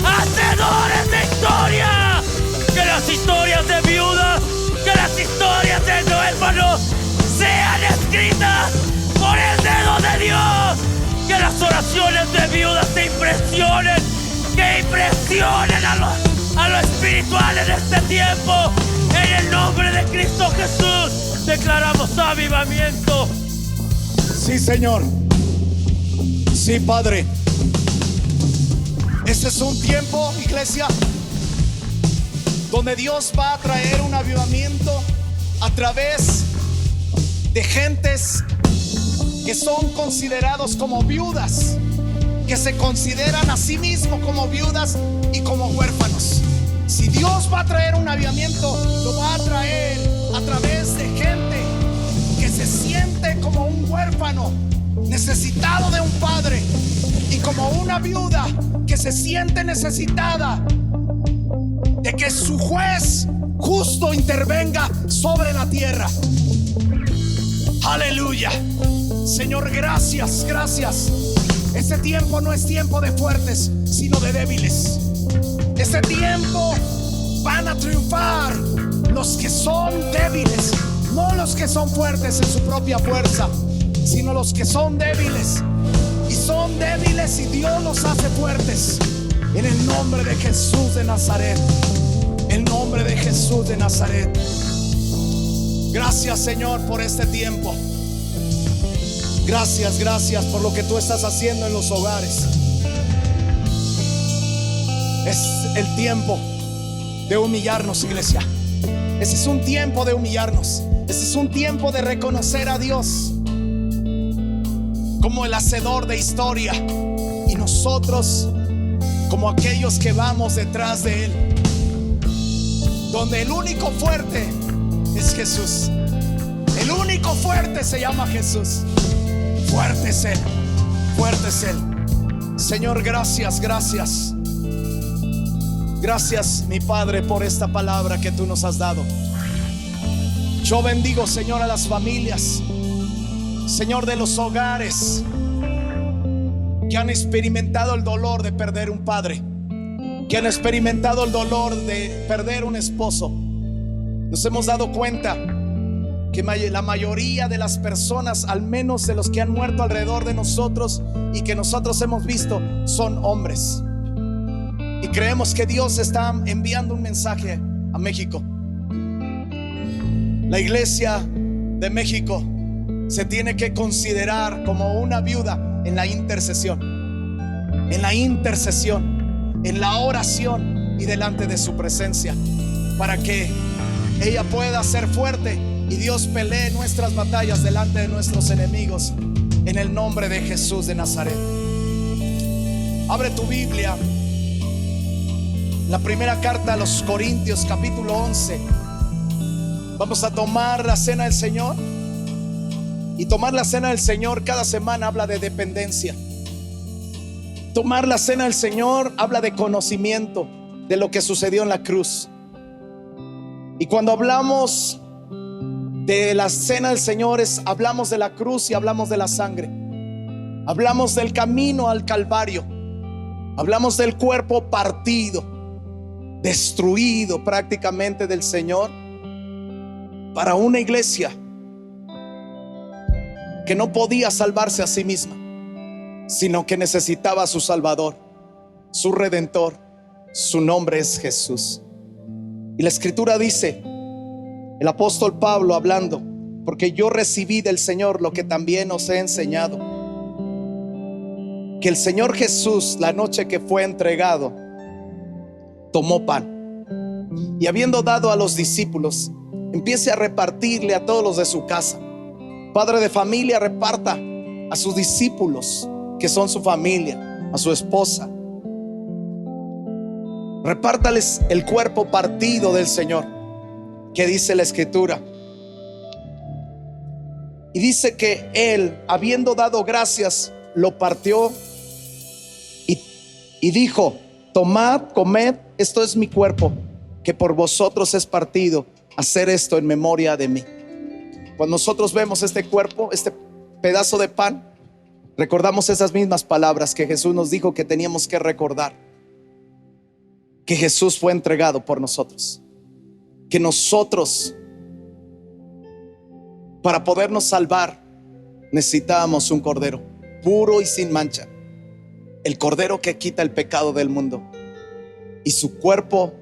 hacedores de historia. Que las historias de viudas, que las historias de huérfanos sean escritas por el dedo de Dios. Que las oraciones de viudas te impresionen, que impresionen a lo espiritual en este tiempo. En el nombre de Cristo Jesús declaramos avivamiento.
Sí, Señor. Sí, Padre. Este es un tiempo, iglesia, donde Dios va a traer un avivamiento a través de gentes que son considerados como viudas, que se consideran a sí mismos como viudas y como huérfanos. Si Dios va a traer un avivamiento, lo va a traer a través de gente que se siente como un huérfano necesitado de un padre, y como una viuda que se siente necesitada de que su juez justo intervenga sobre la tierra. Aleluya. Señor, gracias, gracias. Este tiempo no es tiempo de fuertes, sino de débiles. Este tiempo van a triunfar los que son débiles, no los que son fuertes en su propia fuerza, sino los que son débiles. Y son débiles y Dios los hace fuertes. En el nombre de Jesús de Nazaret. En el nombre de Jesús de Nazaret. Gracias, Señor, por este tiempo. Gracias, gracias por lo que tú estás haciendo en los hogares. Es el tiempo de humillarnos, iglesia. Ese es un tiempo de humillarnos. Ese es un tiempo de reconocer a Dios como el hacedor de historia y nosotros como aquellos que vamos detrás de Él, donde el único fuerte es Jesús. El único fuerte se llama Jesús. Fuerte es Él, fuerte es Él. Señor, gracias, gracias. Gracias, mi Padre, por esta palabra que tú nos has dado. Yo bendigo, Señor, a las familias, Señor, de los hogares que han experimentado el dolor de perder un padre, que han experimentado el dolor de perder un esposo. Nos hemos dado cuenta que la mayoría de las personas, al menos de los que han muerto alrededor de nosotros y que nosotros hemos visto, son hombres. Y creemos que Dios está enviando un mensaje a México. La iglesia de México se tiene que considerar como una viuda en la intercesión, en la oración y delante de su presencia, para que ella pueda ser fuerte y Dios pelee nuestras batallas delante de nuestros enemigos, en el nombre de Jesús de Nazaret. Abre tu Biblia, la primera carta a los Corintios, capítulo 11. Vamos a tomar la cena del Señor. Y tomar la cena del Señor cada semana habla de dependencia. Tomar la cena del Señor habla de conocimiento de lo que sucedió en la cruz. Y cuando hablamos de la cena del Señor, hablamos de la cruz y hablamos de la sangre. Hablamos del camino al Calvario. Hablamos del cuerpo partido, destruido prácticamente del Señor, para una iglesia que no podía salvarse a sí misma, sino que necesitaba a su Salvador, su Redentor. Su nombre es Jesús. Y la Escritura dice, el apóstol Pablo hablando, porque yo recibí del Señor lo que también os he enseñado, que el Señor Jesús, la noche que fue entregado, tomó pan y habiendo dado a los discípulos, empiece a repartirle a todos los de su casa. Padre de familia, reparta a sus discípulos, que son su familia, a su esposa. Repártales el cuerpo partido del Señor, que dice la Escritura. Y dice que Él, habiendo dado gracias, lo partió y dijo: tomad, comed, esto es mi cuerpo, que por vosotros es partido. Hacer esto en memoria de mí. Cuando nosotros vemos este cuerpo, este pedazo de pan, recordamos esas mismas palabras que Jesús nos dijo que teníamos que recordar. Que Jesús fue entregado por nosotros. Que nosotros, para podernos salvar, necesitábamos un cordero puro y sin mancha. El cordero que quita el pecado del mundo. Y su cuerpo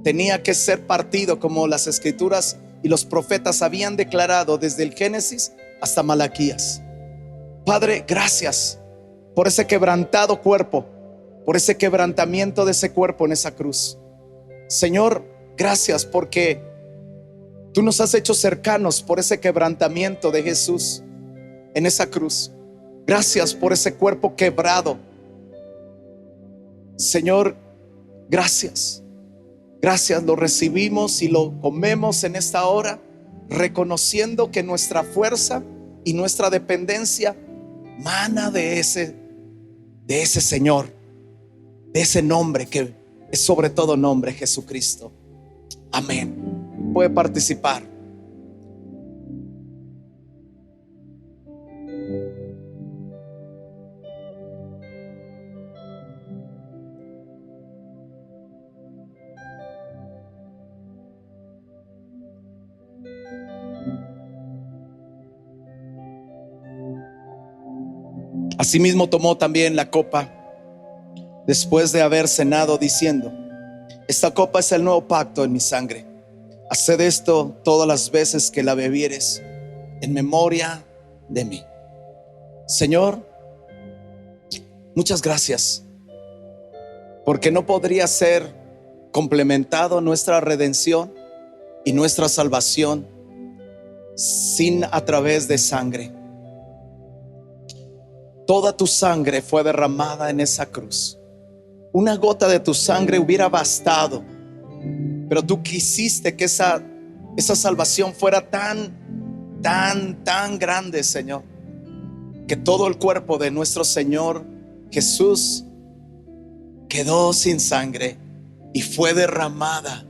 tenía que ser partido, como las Escrituras y los profetas habían declarado desde el Génesis hasta Malaquías. Padre, gracias por ese quebrantado cuerpo, por ese quebrantamiento de ese cuerpo en esa cruz. Señor, gracias porque tú nos has hecho cercanos por ese quebrantamiento de Jesús en esa cruz. Gracias por ese cuerpo quebrado. Señor, gracias. Gracias, lo recibimos y lo comemos en esta hora, reconociendo que nuestra fuerza y nuestra dependencia mana de ese Señor, de ese nombre que es sobre todo nombre, Jesucristo. Amén. Puede participar. Asimismo tomó también la copa después de haber cenado, diciendo: esta copa es el nuevo pacto en mi sangre. Haced esto todas las veces que la bebieres en memoria de mí. Señor, muchas gracias, porque no podría ser complementado nuestra redención y nuestra salvación sin a través de sangre. Toda tu sangre fue derramada en esa cruz. Una gota de tu sangre hubiera bastado, pero tú quisiste que esa salvación fuera tan grande, Señor, que todo el cuerpo de nuestro Señor Jesús quedó sin sangre y fue derramada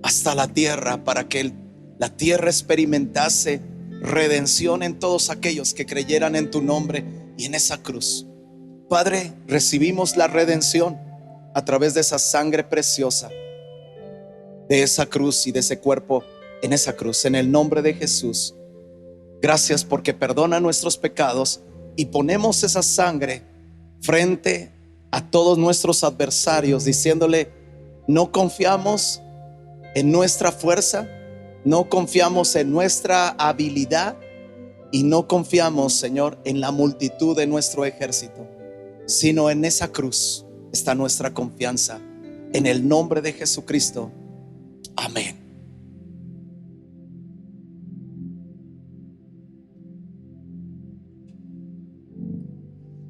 hasta la tierra para que la tierra experimentase redención en todos aquellos que creyeran en tu nombre y en esa cruz. Padre, recibimos la redención a través de esa sangre preciosa, de esa cruz y de ese cuerpo en esa cruz, en el nombre de Jesús. Gracias porque perdona nuestros pecados y ponemos esa sangre frente a todos nuestros adversarios, diciéndole: no confiamos en nuestra fuerza, no confiamos en nuestra habilidad y no confiamos, Señor, en la multitud de nuestro ejército, sino en esa cruz está nuestra confianza. En el nombre de Jesucristo. Amén.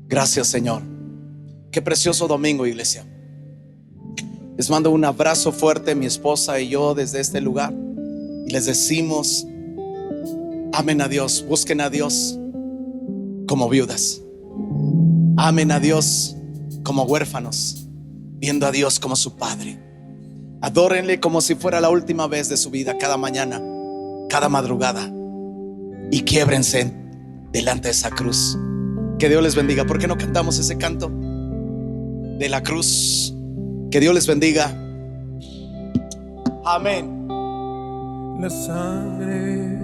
Gracias, Señor. Qué precioso domingo, iglesia. Les mando un abrazo fuerte, mi esposa y yo, desde este lugar, y les decimos: amen a Dios, busquen a Dios como viudas, amen a Dios como huérfanos, viendo a Dios como su Padre. Adórenle como si fuera la última vez de su vida, cada mañana, cada madrugada, y quiébrense delante de esa cruz. Que Dios les bendiga. ¿Por qué no cantamos ese canto de la cruz? Que Dios les bendiga. Amén.
La sangre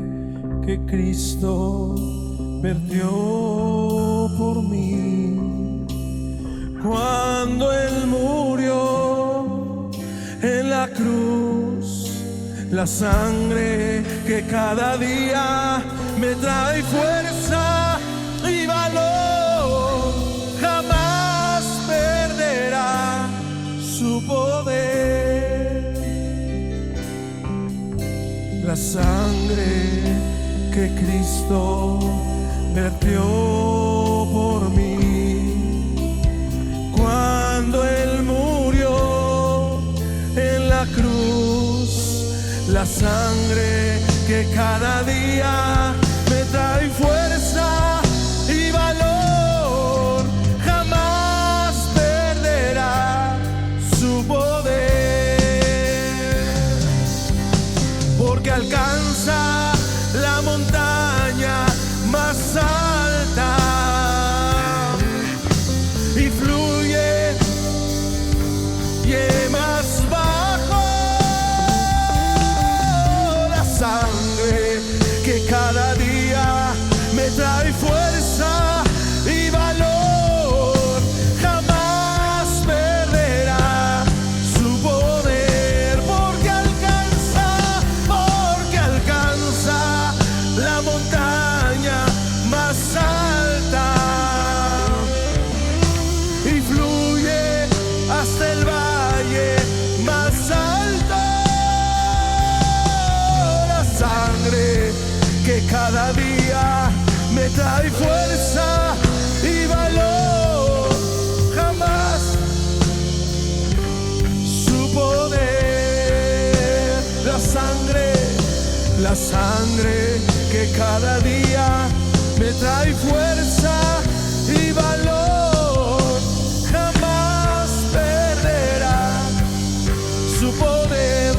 que Cristo vertió por mí cuando Él murió en la cruz, la sangre que cada día me trae fuerza y valor, jamás perderá su poder. La sangre que Cristo vertió por mí cuando Él murió en la cruz, la sangre que cada día me trae fuerza y valor, jamás perderá su poder, porque alcanza la montaña más alta y fluye y más bajo. La sangre que cada día me trae fuerza y valor, jamás perderá su poder, porque alcanza la montaña más alta y fluye hasta el valle más alto. La sangre que cada día me trae fuerza y valor, jamás su poder. La sangre que cada día me trae fuerza y valor, jamás perderá su poder.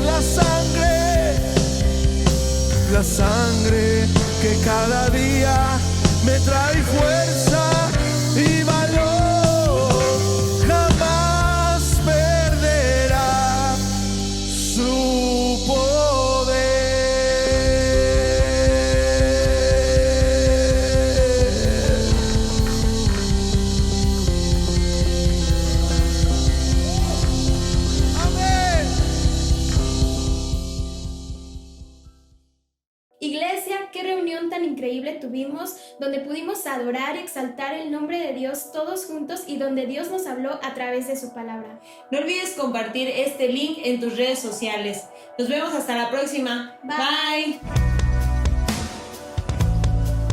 La sangre que cada día me trae fuerza y valor, jamás perderá su poder. Amén.
Iglesia, qué reunión tan increíble tuvimos, donde pudimos adorar y exaltar el nombre de Dios todos juntos y donde Dios nos habló a través de su palabra.
No olvides compartir este link en tus redes sociales. Nos vemos hasta la próxima.
Bye.
Bye.